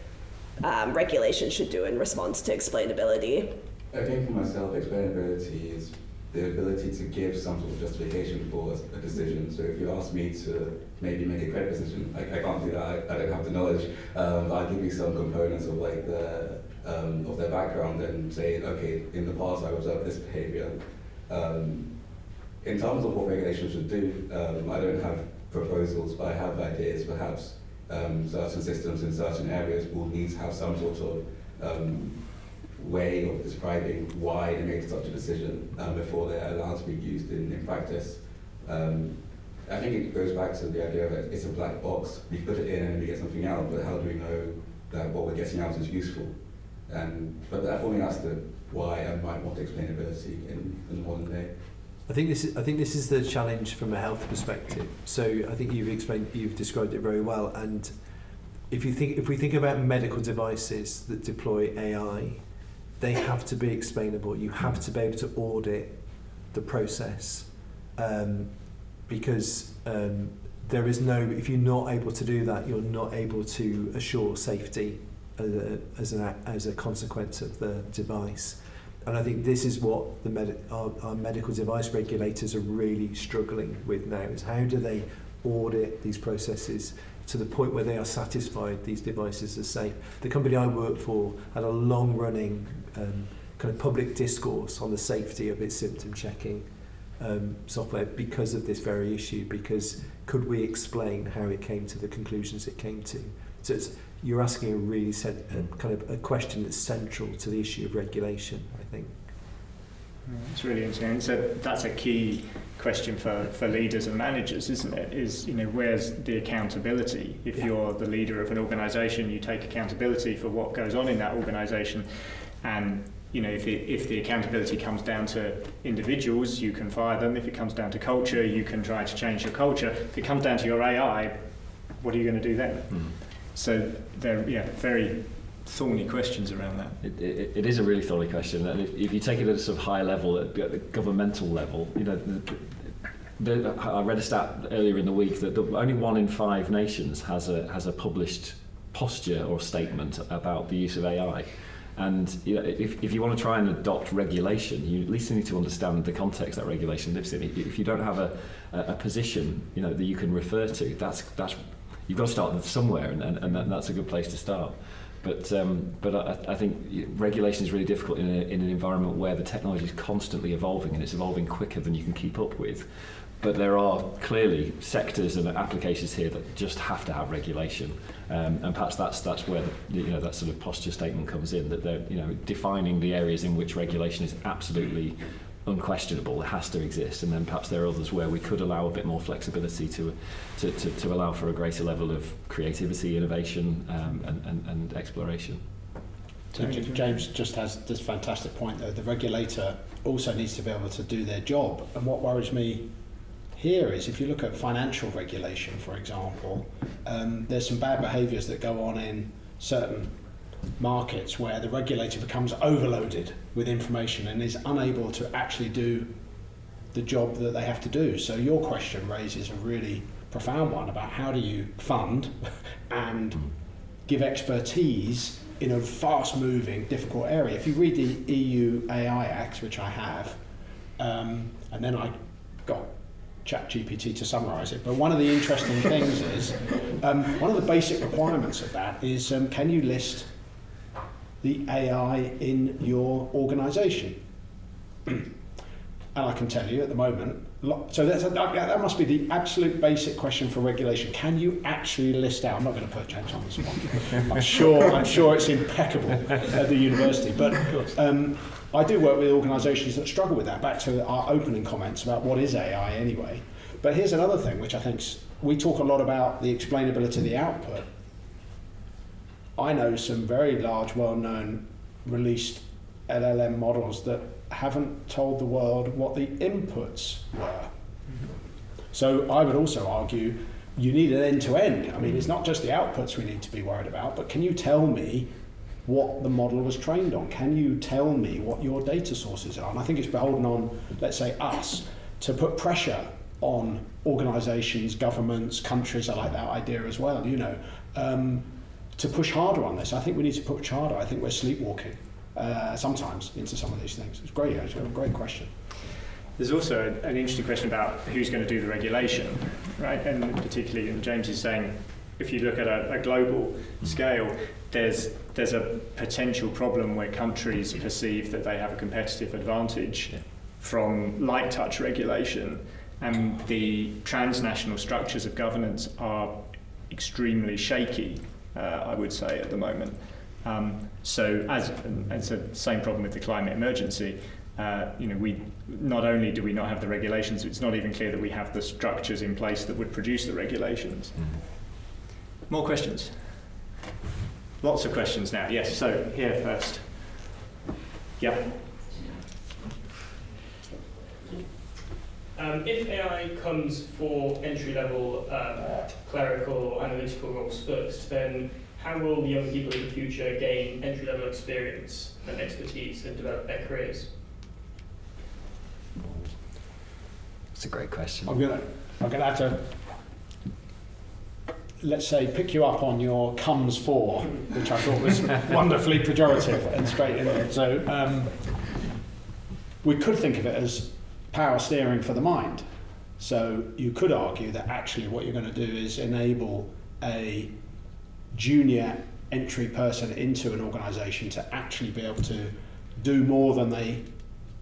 regulation should do in response to explainability. I think for myself, explainability is the ability to give some sort of justification for a decision. So if you ask me to maybe make a credit decision, I can't do that. I don't have the knowledge. I'll give you some components of like of their background and say, okay, in the past I observed this behavior. In terms of what regulation should do, I don't have proposals, but I have ideas. Perhaps certain systems in certain areas will need to have some sort of way of describing why they made such a decision before they're allowed to be used in practice. I think it goes back to the idea that it's a black box. We put it in and we get something out, but how do we know that what we're getting out is useful? But for me, that's why I might want explainability in the modern day. I think this is the challenge from a health perspective. So I think you've described it very well. And if we think about medical devices that deploy AI, they have to be explainable. You have to be able to audit the process, because there is no. If you're not able to do that, you're not able to assure safety as a consequence of the device. And I think this is what our medical device regulators are really struggling with now, is how do they audit these processes to the point where they are satisfied these devices are safe. The company I work for had a long-running kind of public discourse on the safety of its symptom checking software because of this very issue, because could we explain how it came to the conclusions it came to? So you're asking a really kind of a question that's central to the issue of regulation, I think. It's really interesting. So that's a key question for leaders and managers, isn't it? Is, where's the accountability? If you're the leader of an organisation, you take accountability for what goes on in that organisation, and if the accountability comes down to individuals, you can fire them. If it comes down to culture, you can try to change your culture. If it comes down to your AI, what are you going to do then? So they're very thorny questions around that. It is a really thorny question, and if you take it at a sort of high level, at the governmental level, I read a stat earlier in the week that only 1 in 5 nations has a published posture or statement about the use of AI. And if you want to try and adopt regulation, you at least need to understand the context that regulation lives in. If you don't have a position that you can refer to, that's you've got to start somewhere, and that's a good place to start. But I think regulation is really difficult in an environment where the technology is constantly evolving, and it's evolving quicker than you can keep up with. But there are clearly sectors and applications here that just have to have regulation, and perhaps that's where that sort of posture statement comes in, that they're defining the areas in which regulation is absolutely unquestionable, it has to exist, and then perhaps there are others where we could allow a bit more flexibility to allow for a greater level of creativity, innovation, and exploration. James just has this fantastic point, though. The regulator also needs to be able to do their job, and what worries me here is if you look at financial regulation, for example, there's some bad behaviours that go on in certain markets where the regulator becomes overloaded with information and is unable to actually do the job that they have to do. So your question raises a really profound one about how do you fund and give expertise in a fast-moving, difficult area. If you read the EU AI Act, which I have, and then I got ChatGPT to summarise it, but one of the interesting things is, one of the basic requirements of that is, can you list the AI in your organisation? And I can tell you at the moment, so that must be the absolute basic question for regulation. Can you actually list out? I'm not going to put James on the spot. I'm sure it's impeccable at the university. But I do work with organisations that struggle with that. Back to our opening comments about what is AI anyway. But here's another thing, which I think we talk a lot about the explainability of the output. I know some very large, well-known, released LLM models that haven't told the world what the inputs were. So I would also argue you need an end-to-end. I mean, it's not just the outputs we need to be worried about, but can you tell me what the model was trained on? Can you tell me what your data sources are? And I think it's beholden on, let's say, us to put pressure on organisations, governments, countries. I like that idea as well, to push harder on this. I think we need to push harder. I think we're sleepwalking sometimes into some of these things. It's great. It's a great question. There's also an interesting question about who's going to do the regulation, right? And particularly, and James is saying, if you look at a global scale, there's a potential problem where countries perceive that they have a competitive advantage from light touch regulation, and the transnational structures of governance are extremely shaky, I would say, at the moment. So it's the same problem with the climate emergency. We not only do we not have the regulations, it's not even clear that we have the structures in place that would produce the regulations. More questions? Lots of questions now. Yes, so here first. Yeah. If AI comes for entry-level clerical or analytical roles first, then how will the young people in the future gain entry-level experience and expertise and develop their careers? It's a great question. I'm gonna have to, let's say, pick you up on your comes for, which I thought was wonderfully pejorative and straight in there. So we could think of it as power steering for the mind. So you could argue that actually what you're going to do is enable a junior entry person into an organisation to actually be able to do more than they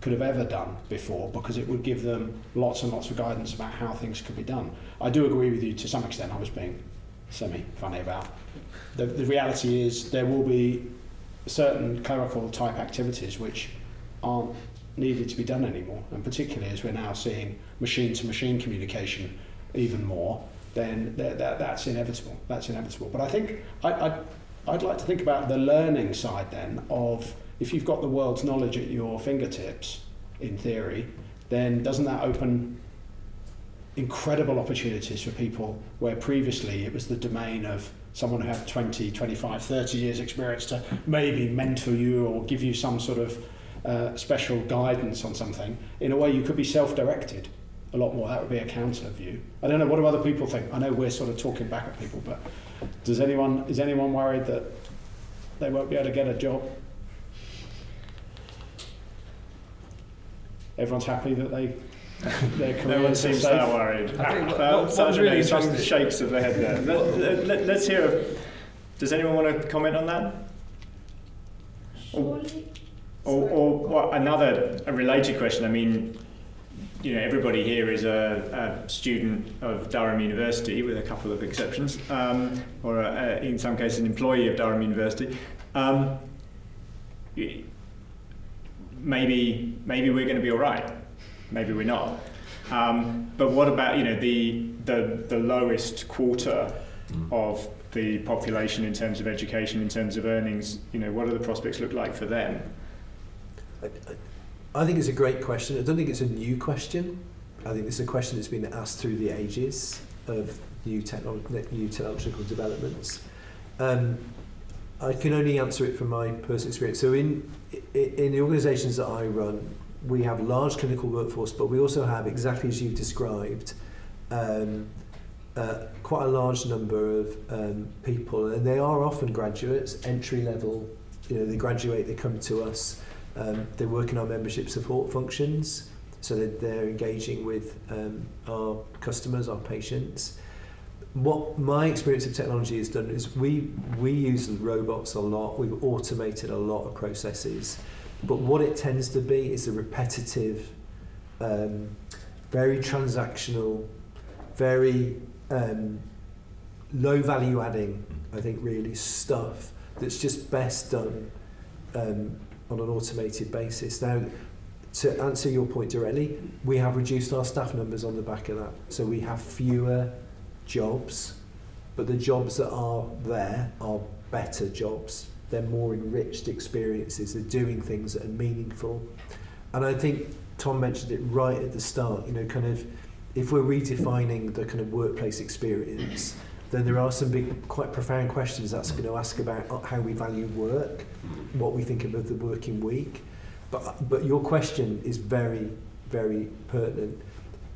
could have ever done before, because it would give them lots and lots of guidance about how things could be done. I do agree with you to some extent. I was being semi-funny about the reality is there will be certain clerical type activities which aren't needed to be done anymore, and particularly as we're now seeing machine-to-machine communication even more, then that's inevitable. That's inevitable. But I think I'd like to think about the learning side then of, if you've got the world's knowledge at your fingertips, in theory, then doesn't that open incredible opportunities for people where previously it was the domain of someone who had 20, 25, 30 years experience to maybe mentor you or give you some sort of special guidance on something. In a way, you could be self-directed a lot more. That would be a counter view. I don't know, what do other people think? I know we're sort of talking back at people, but is anyone worried that they won't be able to get a job? Everyone's happy that their career. No one seems that worried. I think what was really some interesting. shakes of the head there. Let's hear. Does anyone want to comment on that? Surely. Or what, a related question. I mean, everybody here is a student of Durham University, with a couple of exceptions, or in some cases an employee of Durham University. Maybe we're going to be all right. Maybe we're not. But what about the lowest quarter of the population in terms of education, in terms of earnings? What do the prospects look like for them? I think it's a great question. I don't think it's a new question. I think it's a question that's been asked through the ages of new technological developments. I can only answer it from my personal experience. So in the organisations that I run, we have a large clinical workforce, but we also have, exactly as you've described, quite a large number of people, and they are often graduates, entry level. They graduate, they come to us, they work in our membership support functions, so that they're engaging with our customers, our patients. What my experience of technology has done is we use robots a lot, we've automated a lot of processes, but what it tends to be is a repetitive, very transactional, very low value adding, I think, really stuff that's just best done on an automated basis. Now, to answer your point directly, we have reduced our staff numbers on the back of that, so we have fewer jobs, but the jobs that are there are better jobs. They're more enriched experiences. They're doing things that are meaningful. And I think Tom mentioned it right at the start, if we're redefining the kind of workplace experience, then there are some big, quite profound questions that's going to ask about how we value work, what we think of the working week. But your question is very, very pertinent.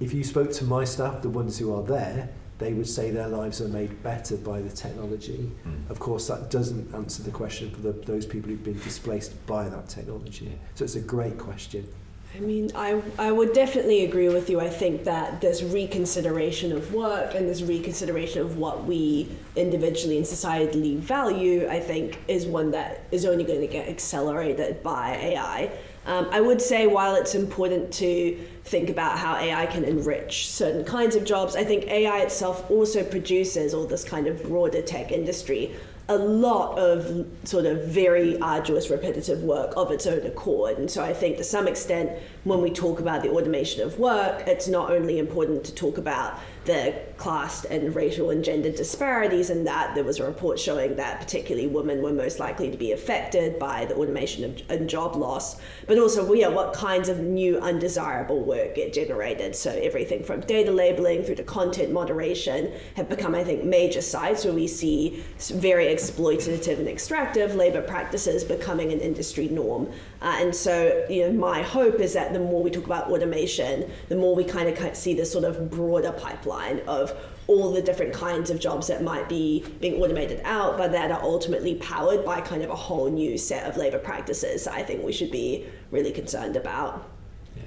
If you spoke to my staff, the ones who are there, they would say their lives are made better by the technology. Of course, that doesn't answer the question for those people who've been displaced by that technology. So it's a great question. I mean, I would definitely agree with you. I think that this reconsideration of work and this reconsideration of what we individually and societally value, I think, is one that is only going to get accelerated by AI. I would say, while it's important to think about how AI can enrich certain kinds of jobs, I think AI itself also produces, or this kind of broader tech industry, a lot of sort of very arduous, repetitive work of its own accord. And so I think to some extent, when we talk about the automation of work, it's not only important to talk about the class and racial and gender disparities, and that there was a report showing that particularly women were most likely to be affected by the automation and job loss, but also what kinds of new undesirable work get generated. So everything from data labeling through to content moderation have become, I think, major sites where we see very exploitative and extractive labor practices becoming an industry norm. And so, my hope is that the more we talk about automation, the more we kind of see this sort of broader pipeline of all the different kinds of jobs that might be being automated out, but that are ultimately powered by kind of a whole new set of labor practices that I think we should be really concerned about. Yeah.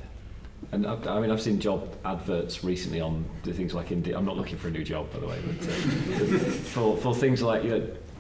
And I've seen job adverts recently on things like Indeed. I'm not looking for a new job, by the way, but for things like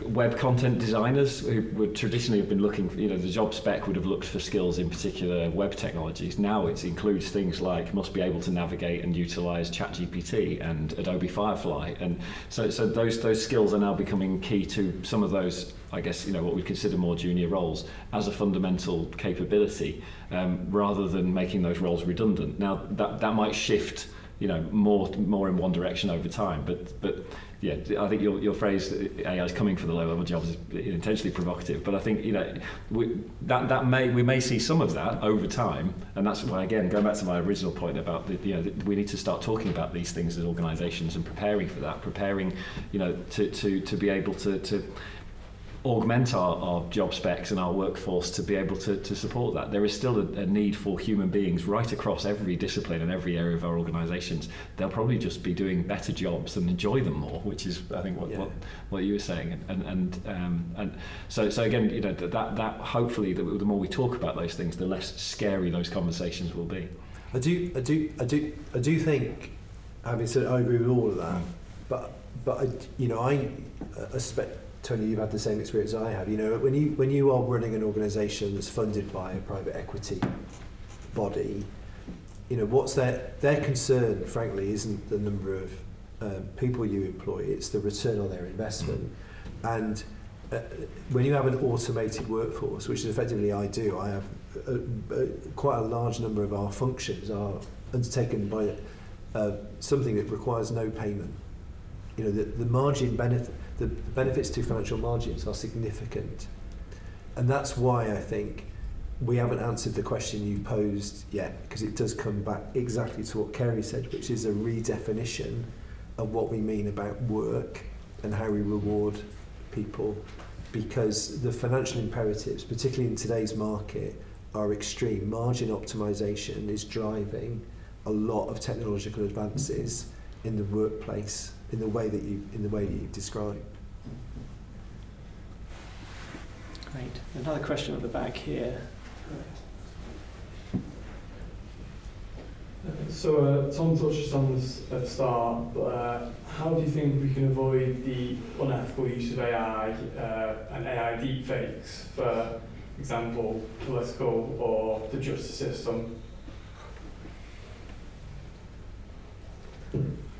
web content designers who would traditionally have been looking for, the job spec would have looked for skills in particular web technologies. Now it includes things like must be able to navigate and utilize ChatGPT and Adobe Firefly. And so those skills are now becoming key to some of those, I guess, what we consider more junior roles as a fundamental capability, rather than making those roles redundant. Now that might shift, more in one direction over time, but yeah, I think your phrase AI is coming for the low-level jobs is intentionally provocative, but I think we may see some of that over time, and that's why, again, going back to my original point about we need to start talking about these things as organisations and preparing for that, to be able to augment our job specs and our workforce to be able to support that. There is still a need for human beings right across every discipline and every area of our organisations. They'll probably just be doing better jobs and enjoy them more, which is, I think, what you were saying. And so again, that hopefully the more we talk about those things, the less scary those conversations will be. I do think, having said, I agree with all of that, but I suspect, Tony, you've had the same experience I have. When you are running an organisation that's funded by a private equity body, what's their concern, frankly, isn't the number of people you employ, it's the return on their investment. And when you have an automated workforce, which is effectively I do, I have quite a large number of our functions are undertaken by something that requires no payment. The margin benefit, the benefits to financial margins are significant. And that's why I think we haven't answered the question you posed yet, because it does come back exactly to what Kerry said, which is a redefinition of what we mean about work and how we reward people, because the financial imperatives, particularly in today's market, are extreme. Margin optimization is driving a lot of technological advances in the workplace, in the way that you describe. Great. Another question at the back here. So Tom touched on this at the start, but how do you think we can avoid the unethical use of AI and AI deepfakes, for example, political or the justice system?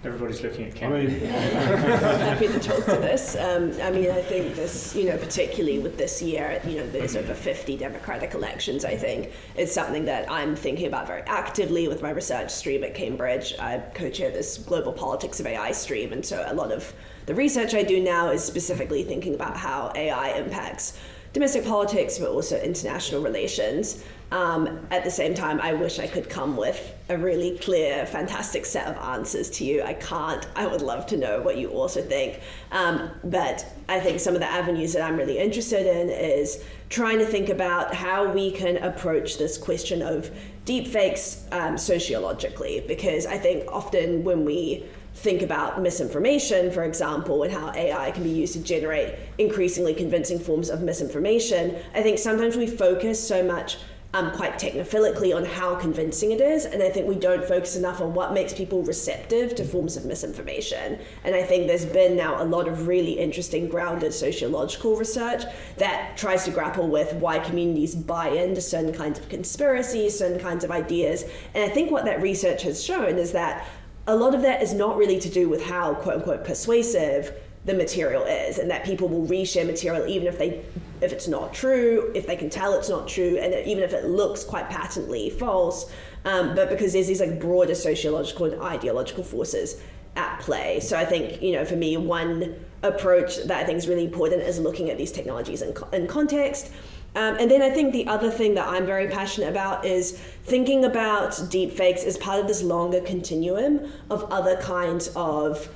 Everybody's looking at Ken. I'm happy to talk to this. I think this, particularly with this year, there's over 50 democratic elections, I think. It's something that I'm thinking about very actively with my research stream at Cambridge. I co-chair this Global Politics of AI stream, and so a lot of the research I do now is specifically thinking about how AI impacts domestic politics, but also international relations. At the same time, I wish I could come with a really clear, fantastic set of answers to you. I can't. I would love to know what you also think. But I think some of the avenues that I'm really interested in is trying to think about how we can approach this question of deepfakes sociologically, because I think often when we think about misinformation, for example, and how AI can be used to generate increasingly convincing forms of misinformation, I think sometimes we focus so much quite technophilically on how convincing it is, and I think we don't focus enough on what makes people receptive to forms of misinformation. And I think there's been now a lot of really interesting grounded sociological research that tries to grapple with why communities buy into certain kinds of conspiracies, certain kinds of ideas. And I think what that research has shown is that a lot of that is not really to do with how quote unquote persuasive the material is, and that people will reshare material even if it's not true, if they can tell it's not true, and even if it looks quite patently false, but because there's these like broader sociological and ideological forces at play. So I think, for me, one approach that I think is really important is looking at these technologies in context. And then I think the other thing that I'm very passionate about is thinking about deepfakes as part of this longer continuum of other kinds of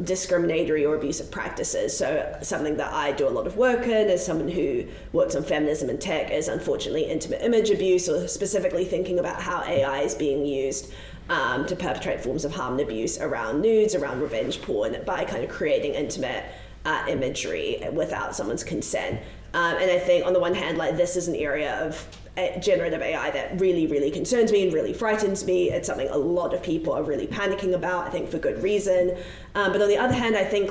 discriminatory or abusive practices. So something that I do a lot of work in as someone who works on feminism and tech is unfortunately intimate image abuse, or specifically thinking about how AI is being used to perpetrate forms of harm and abuse around nudes, around revenge porn, by kind of creating intimate imagery without someone's consent. And I think on the one hand, like, this is an area of generative AI that really, really concerns me and really frightens me. It's something a lot of people are really panicking about, I think for good reason. But on the other hand, I think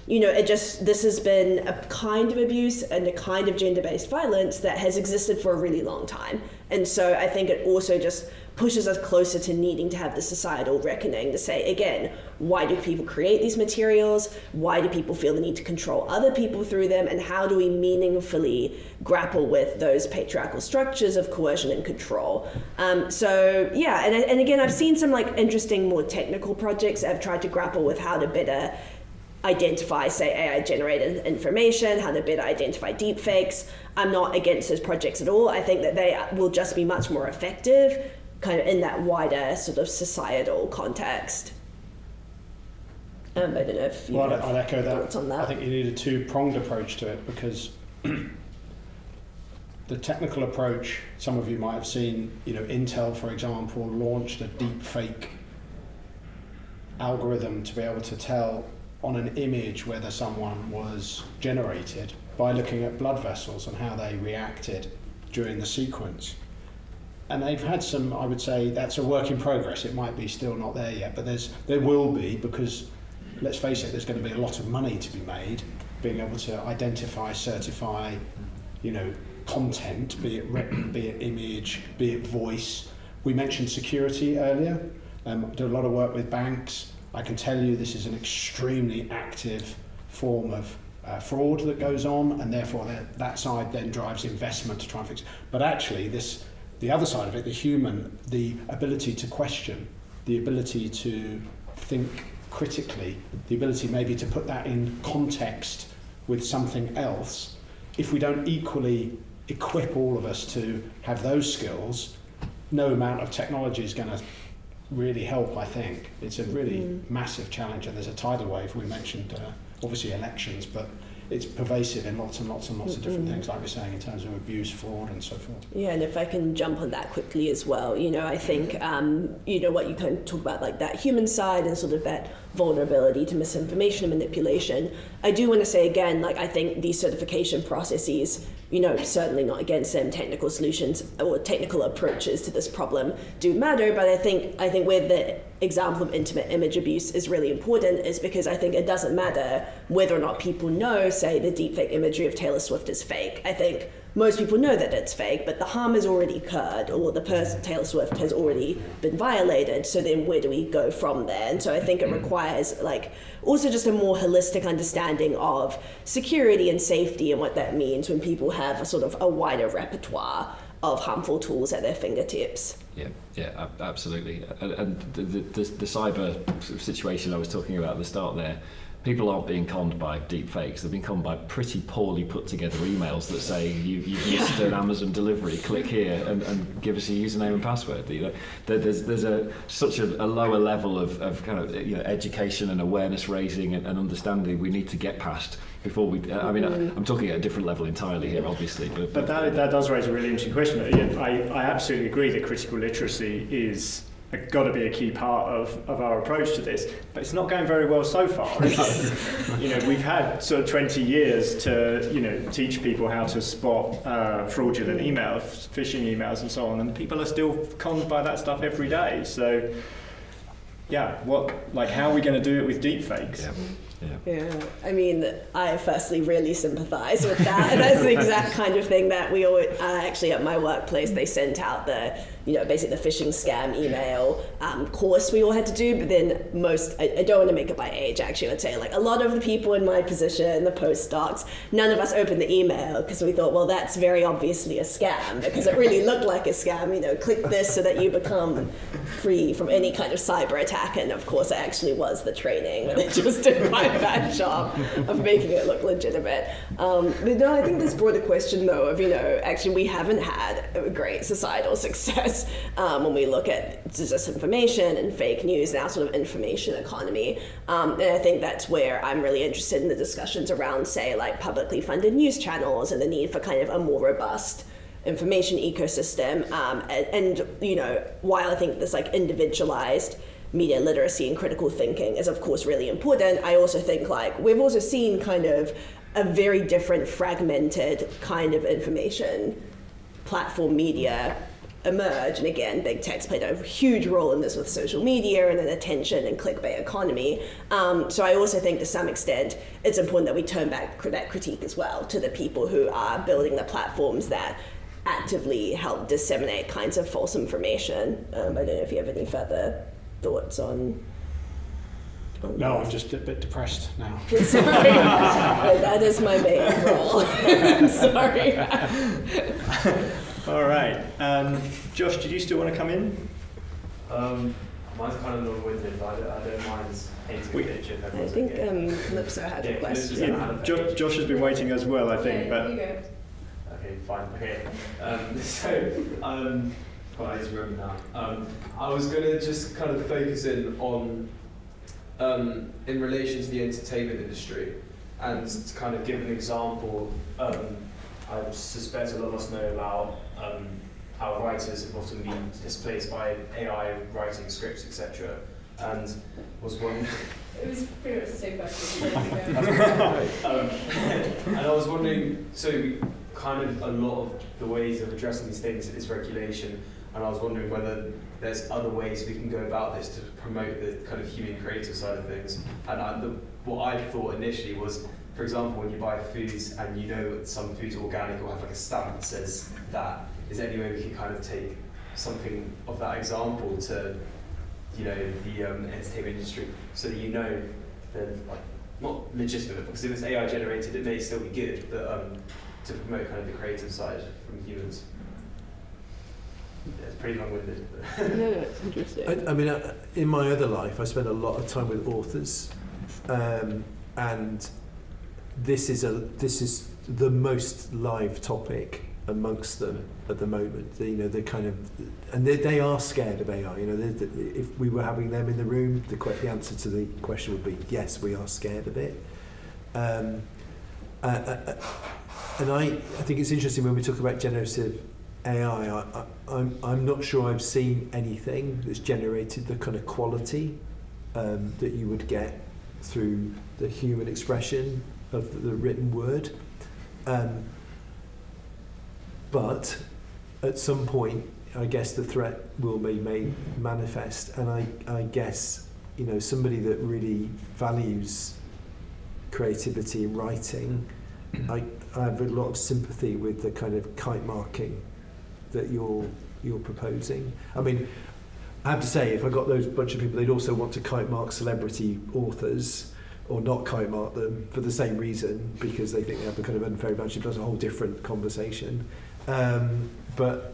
this has been a kind of abuse and a kind of gender-based violence that has existed for a really long time. And so I think it also just pushes us closer to needing to have the societal reckoning to say, again, why do people create these materials? Why do people feel the need to control other people through them? And how do we meaningfully grapple with those patriarchal structures of coercion and control? And again, I've seen some interesting, more technical projects that have tried to grapple with how to better identify, say, AI-generated information, how to better identify deepfakes. I'm not against those projects at all. I think that they will just be much more effective kind of in that wider sort of societal context. I don't know if you have I'll echo thoughts on that. I think you need a two-pronged approach to it, because the technical approach, some of you might have seen, Intel, for example, launched a deep fake algorithm to be able to tell on an image whether someone was generated by looking at blood vessels and how they reacted during the sequence. And they've had some, I would say, that's a work in progress. It might be still not there yet, but there will be, because let's face it, there's going to be a lot of money to be made being able to identify, certify, content, be it written, be it image, be it voice. We mentioned security earlier. Do a lot of work with banks. I can tell you this is an extremely active form of fraud that goes on, and therefore that side then drives investment to try and fix it. But actually, the other side of it, the ability to question, the ability to think critically, the ability maybe to put that in context with something else. If we don't equally equip all of us to have those skills, no amount of technology is going to really help, I think. It's a really massive challenge, and there's a tidal wave. We mentioned obviously elections, but it's pervasive in lots and lots and lots of different things, like we're saying, in terms of abuse, fraud, and so forth. Yeah, and if I can jump on that quickly as well, I think, what you kind of talk about, like that human side and sort of that vulnerability to misinformation and manipulation. I do want to say again, I think these certification processes, certainly not against them, technical solutions or technical approaches to this problem do matter, but I think where the example of intimate image abuse is really important is because I think it doesn't matter whether or not people know, say, the deepfake imagery of Taylor Swift is fake. I think most people know that it's fake, but the harm has already occurred, or the person, Taylor Swift, has already been violated. So then where do we go from there? And so I think it requires also just a more holistic understanding of security and safety and what that means when people have a sort of a wider repertoire of harmful tools at their fingertips. Yeah, absolutely. And the cyber situation I was talking about at the start there, people aren't being conned by deep fakes. They're being conned by pretty poorly put together emails that say you've missed an Amazon delivery, click here and give us your username and password. There's such a lower level of kind of education and awareness raising and understanding we need to get past before we. I'm talking at a different level entirely here, obviously. But that does raise a really interesting question. I absolutely agree that critical literacy is got to be a key part of our approach to this, but it's not going very well so far. We've had sort of 20 years to teach people how to spot fraudulent emails, phishing emails, and so on, and people are still conned by that stuff every day. So, how are we going to do it with deepfakes? Yeah, I mean, I firstly really sympathise with that, and that's the exact kind of thing that we all actually at my workplace, they sent out the, basically the phishing scam email course we all had to do, but then I don't want to make it by age, actually. I'd say like a lot of the people in my position, the postdocs, none of us opened the email because we thought, well, that's very obviously a scam because it really looked like a scam, click this so that you become free from any kind of cyber attack, and of course it actually was the training, and it just did quite a bad job of making it look legitimate. But no, I think this broader question though of, actually we haven't had a great societal success when we look at disinformation and fake news and our sort of information economy. And I think that's where I'm really interested in the discussions around, say, like publicly funded news channels and the need for kind of a more robust information ecosystem. And while I think this like individualized media literacy and critical thinking is of course really important, I also think like we've also seen kind of a very different fragmented kind of information platform media emerge. And again, big tech's played a huge role in this with social media and an attention and clickbait economy. So I also think to some extent it's important that we turn back that critique as well to the people who are building the platforms that actively help disseminate kinds of false information. I don't know if you have any further thoughts on No, I'm just a bit depressed now. Sorry, that is my main role. I'm sorry. All right. Josh, did you still want to come in? Mine's kind of long-winded, but I don't mind painting a picture. I think Calypso had a question. Josh has been waiting as well, I think. But you go. Okay, fine. Okay. I just remember now. I was going to just kind of focus in on, in relation to the entertainment industry, and to kind of give an example. I suspect a lot of us know about how writers have often been displaced by AI writing scripts, etc. And was wondering. It was pretty much the same question. And I was wondering, so kind of a lot of the ways of addressing these things is regulation, and I was wondering whether there's other ways we can go about this to promote the kind of human creative side of things. And what I thought initially was, for example, when you buy foods and some foods are organic or have like a stamp that says that, is there any way we can kind of take something of that example to, the entertainment industry, so that they're like not legitimate, because if it's AI generated, it may still be good, but to promote kind of the creative side from humans. Yeah, it's pretty long-winded. No, it's interesting. I mean, in my other life, I spent a lot of time with authors, and this is the most live topic amongst them at the moment. They're kind of, and they are scared of AI. If we were having them in the room, the answer to the question would be yes, we are scared of it. And I think it's interesting when we talk about generative AI. I'm not sure I've seen anything that's generated the kind of quality that you would get through the human expression of the written word. But at some point, I guess the threat will be made manifest, and I guess somebody that really values creativity in writing, I have a lot of sympathy with the kind of kite marking that you're proposing. I mean, I have to say, if I got those bunch of people, they'd also want to kite mark celebrity authors, or not kite mark them for the same reason, because they think they have a kind of unfair advantage. That's a whole different conversation. But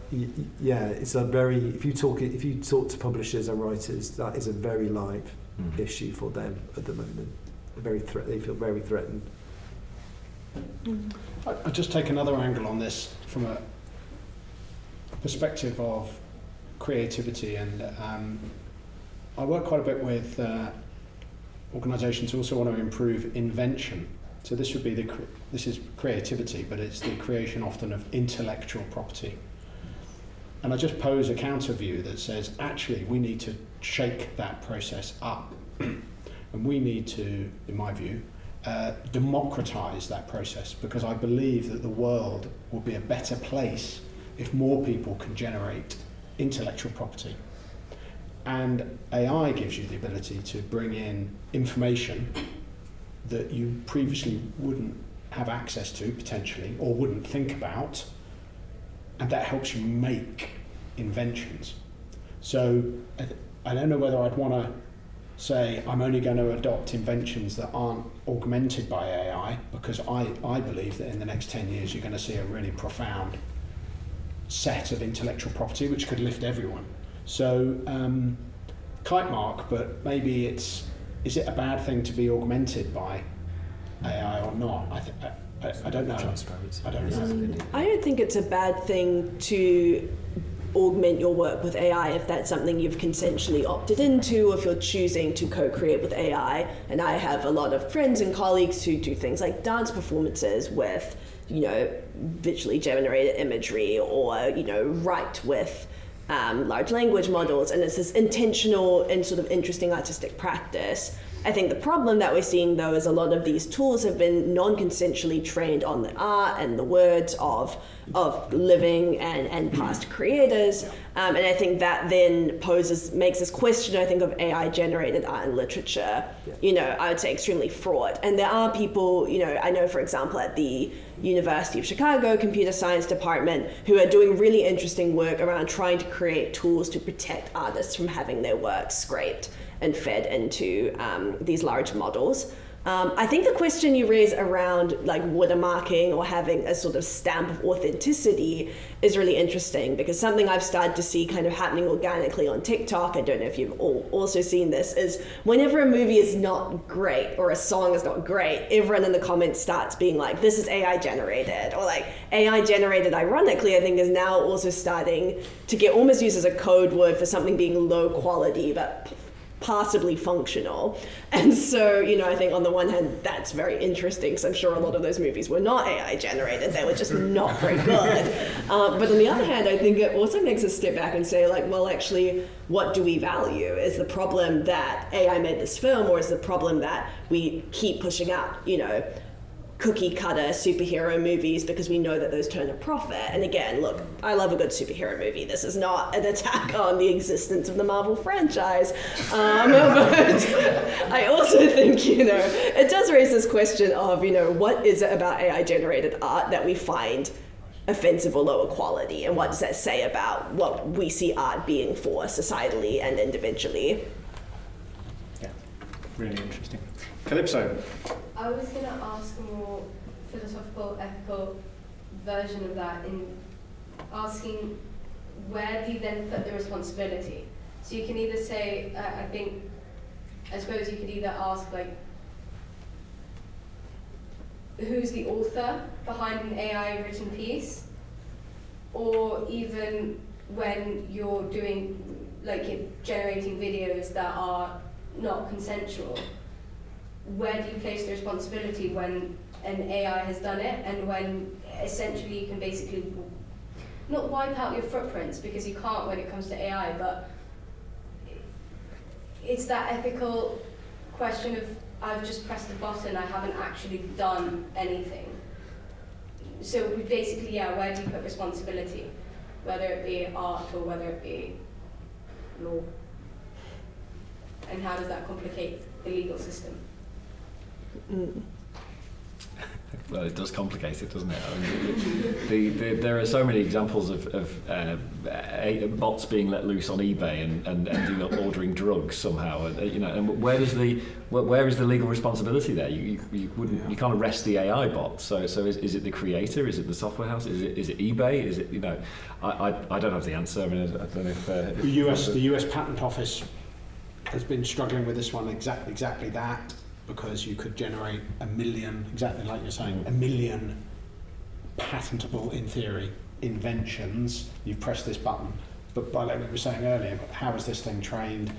yeah, it's a very, if you talk to publishers and writers, that is a very live issue for them at the moment. They feel very threatened. I'll just take another angle on this from a perspective of creativity, and I work quite a bit with organisations who also want to improve invention. So this would be this is creativity, but it's the creation often of intellectual property. And I just pose a counter view that says, actually, we need to shake that process up, and we need to, in my view, democratise that process, because I believe that the world will be a better place if more people can generate intellectual property. And AI gives you the ability to bring in information that you previously wouldn't have access to potentially or wouldn't think about, and that helps you make inventions. So I don't know whether I'd want to say I'm only going to adopt inventions that aren't augmented by AI, because I believe that in the next 10 years you're going to see a really profound set of intellectual property which could lift everyone. So kite mark, but maybe is it a bad thing to be augmented by AI or not? I don't know. I don't know. I don't think it's a bad thing to augment your work with AI if that's something you've consensually opted into, or if you're choosing to co-create with AI. And I have a lot of friends and colleagues who do things like dance performances with, visually generated imagery, or, write with large language models, and it's this intentional and sort of interesting artistic practice. I think the problem that we're seeing, though, is a lot of these tools have been non-consensually trained on the art and the words of living and past creators, and I think that then makes this question, I think, of AI-generated art and literature, I would say extremely fraught. And there are people, I know, for example, at the University of Chicago Computer Science Department, who are doing really interesting work around trying to create tools to protect artists from having their work scraped and fed into these large models. I think the question you raise around like watermarking or having a sort of stamp of authenticity is really interesting, because something I've started to see kind of happening organically on TikTok, I don't know if you've also seen this, is whenever a movie is not great or a song is not great, everyone in the comments starts being like, this is AI generated, or like AI generated, ironically, I think is now also starting to get almost used as a code word for something being low quality but passably functional. And so, I think on the one hand, that's very interesting, because I'm sure a lot of those movies were not AI generated. They were just not very good. But on the other hand, I think it also makes us step back and say, like, well, actually, what do we value? Is the problem that AI made this film, or is the problem that we keep pushing out, cookie cutter superhero movies because we know that those turn a profit? And again, look, I love a good superhero movie. This is not an attack on the existence of the Marvel franchise. But I also think, it does raise this question of, what is it about AI generated art that we find offensive or lower quality? And what does that say about what we see art being for societally and individually? Yeah, really interesting. Calypso. I was going to ask a more philosophical, ethical version of that, in asking where do you then put the responsibility? So you can either say, I suppose you could either ask, like, who's the author behind an AI written piece? Or even when you're doing, like, you're generating videos that are not consensual, where do you place the responsibility when an AI has done it, and when essentially you can basically not wipe out your footprints, because you can't when it comes to AI, but it's that ethical question of, I've just pressed a button, I haven't actually done anything. So we basically, where do you put responsibility? Whether it be art or whether it be law. And how does that complicate the legal system? Well, it does complicate it, doesn't it? I mean, there are so many examples of bots being let loose on eBay and ordering drugs somehow. And where is the legal responsibility there? You can't arrest the AI bot. So is it the creator? Is it the software house? Is it eBay? Is it I don't have the answer. I mean, I don't know if the US Patent Office has been struggling with this one, exactly that. Because you could generate 1 million, exactly like you're saying, 1 million patentable, in theory, inventions. You've pressed this button. But like we were saying earlier, how is this thing trained?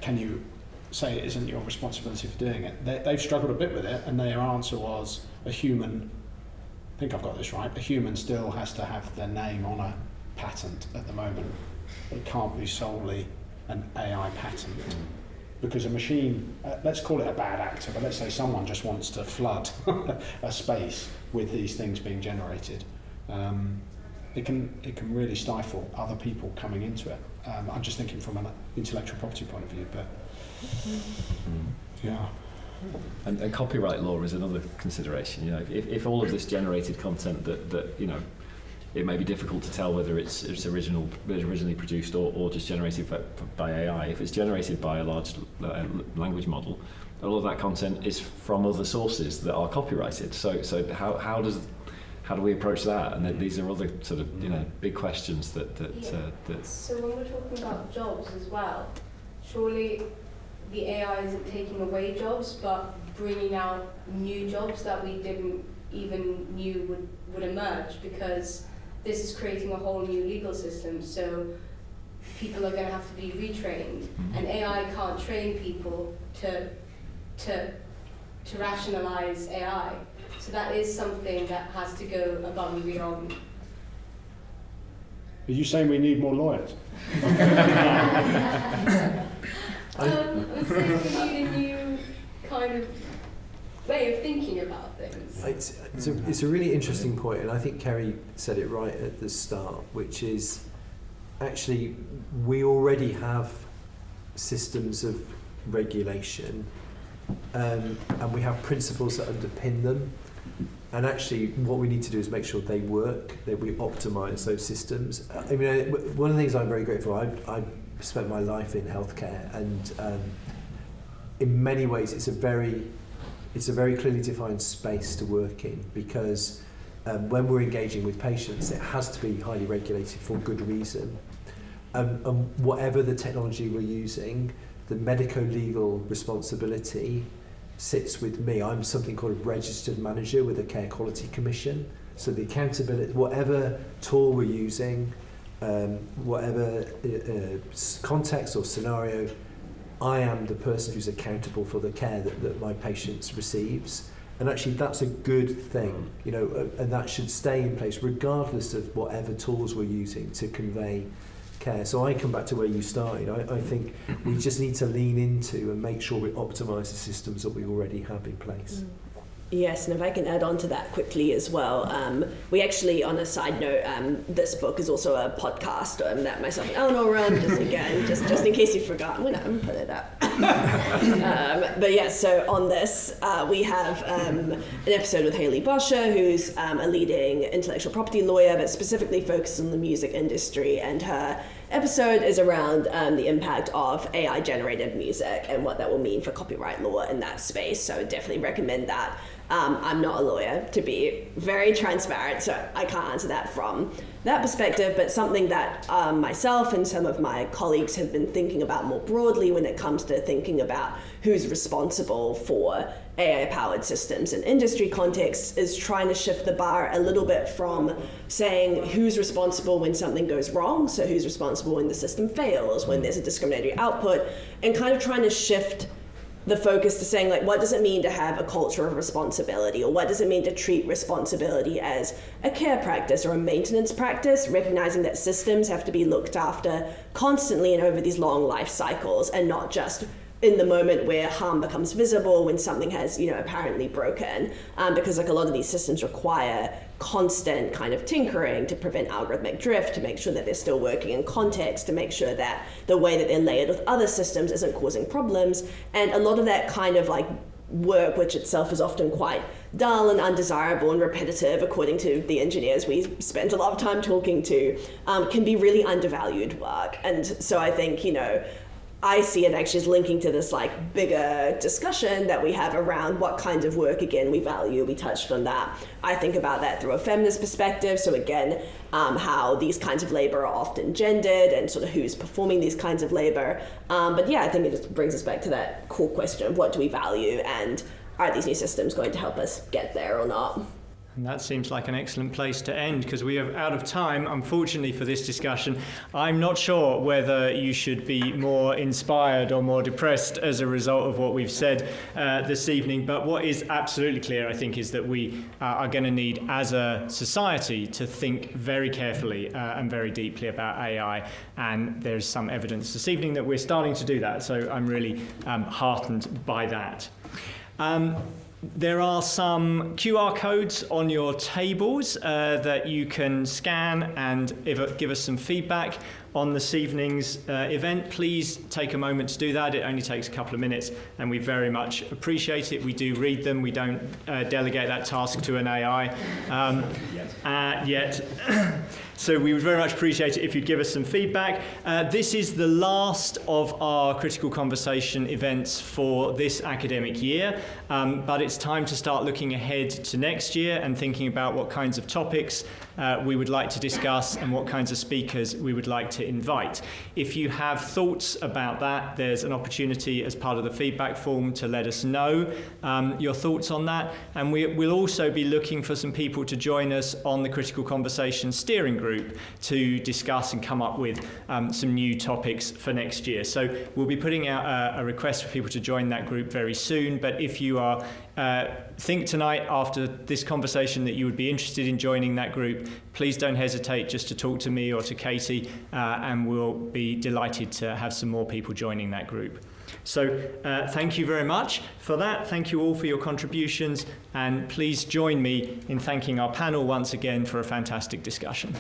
Can you say it isn't your responsibility for doing it? They've struggled a bit with it, and their answer was a human, I think I've got this right, a human still has to have their name on a patent at the moment. It can't be solely an AI patent. Because a machine, let's call it a bad actor, but let's say someone just wants to flood a space with these things being generated. It can really stifle other people coming into it. I'm just thinking from an intellectual property point of view, but yeah. And copyright law is another consideration. You know, if all of this generated content that you know, it may be difficult to tell whether it's originally produced or just generated by AI. If it's generated by a large language model, a lot of that content is from other sources that are copyrighted. So how do we approach that? And these are other sort of, you know, big questions that. So when we're talking about jobs as well, surely the AI isn't taking away jobs, but bringing out new jobs that we didn't even knew would emerge, because this is creating a whole new legal system. So people are going to have to be retrained, and AI can't train people to rationalize AI. So that is something that has to go above and beyond. Are you saying we need more lawyers? I'm saying we need a new kind of way of thinking about things. It's a really interesting point, and I think Kerry said it right at the start, which is actually we already have systems of regulation, and we have principles that underpin them. And actually, what we need to do is make sure they work, that we optimise those systems. I mean, one of the things I'm very grateful for, I spent my life in healthcare, and in many ways, it's a very clearly defined space to work in, because when we're engaging with patients, it has to be highly regulated for good reason. And whatever the technology we're using, the medico-legal responsibility sits with me. I'm something called a registered manager with a Care Quality Commission. So the accountability, whatever tool we're using, whatever context or scenario, I am the person who's accountable for the care that my patients receives. And actually that's a good thing, you know, and that should stay in place regardless of whatever tools we're using to convey care. So I come back to where you started. I think we just need to lean into and make sure we optimise the systems that we already have in place. Yes, and if I can add on to that quickly as well, we actually, on a side note, this book is also a podcast that myself and Eleanor run, just in case you've forgotten, we're not going to put it up. But yeah, so on this, we have an episode with Hayley Bosher, who's a leading intellectual property lawyer, but specifically focused on the music industry, and her episode is around the impact of AI-generated music and what that will mean for copyright law in that space. So I would definitely recommend that. I'm not a lawyer, to be very transparent, so I can't answer that from that perspective, but something that myself and some of my colleagues have been thinking about more broadly when it comes to thinking about who's responsible for AI-powered systems in industry contexts is trying to shift the bar a little bit from saying who's responsible when something goes wrong, so who's responsible when the system fails, when there's a discriminatory output, and kind of trying to shift the focus to saying, like, what does it mean to have a culture of responsibility, or what does it mean to treat responsibility as a care practice or a maintenance practice, recognizing that systems have to be looked after constantly and over these long life cycles, and not just in the moment where harm becomes visible when something has, apparently broken, because like a lot of these systems require constant kind of tinkering to prevent algorithmic drift, to make sure that they're still working in context, to make sure that the way that they're layered with other systems isn't causing problems. And a lot of that kind of like work, which itself is often quite dull and undesirable and repetitive, according to the engineers we spent a lot of time talking to, can be really undervalued work. And so I think, I see it actually as linking to this like bigger discussion that we have around what kinds of work, again, we value. We touched on that. I think about that through a feminist perspective. So again, how these kinds of labor are often gendered and sort of who's performing these kinds of labor. But yeah, I think it just brings us back to that core question of what do we value, and are these new systems going to help us get there or not? And that seems like an excellent place to end, because we are out of time, unfortunately, for this discussion. I'm not sure whether you should be more inspired or more depressed as a result of what we've said this evening. But what is absolutely clear, I think, is that we are going to need, as a society, to think very carefully and very deeply about AI. And there's some evidence this evening that we're starting to do that. So I'm really heartened by that. There are some QR codes on your tables that you can scan and give us some feedback on this evening's event, please take a moment to do that. It only takes a couple of minutes, and we very much appreciate it. We do read them. We don't delegate that task to an AI yet. So we would very much appreciate it if you'd give us some feedback. This is the last of our Critical Conversation events for this academic year, but it's time to start looking ahead to next year and thinking about what kinds of topics we would like to discuss and what kinds of speakers we would like to invite. If you have thoughts about that, there's an opportunity as part of the feedback form to let us know your thoughts on that. And we'll also be looking for some people to join us on the Critical Conversation steering group to discuss and come up with some new topics for next year. So we'll be putting out a request for people to join that group very soon. But if you are think tonight after this conversation that you would be interested in joining that group, please don't hesitate just to talk to me or to Katie, and we'll be delighted to have some more people joining that group. So thank you very much for that. Thank you all for your contributions, and please join me in thanking our panel once again for a fantastic discussion.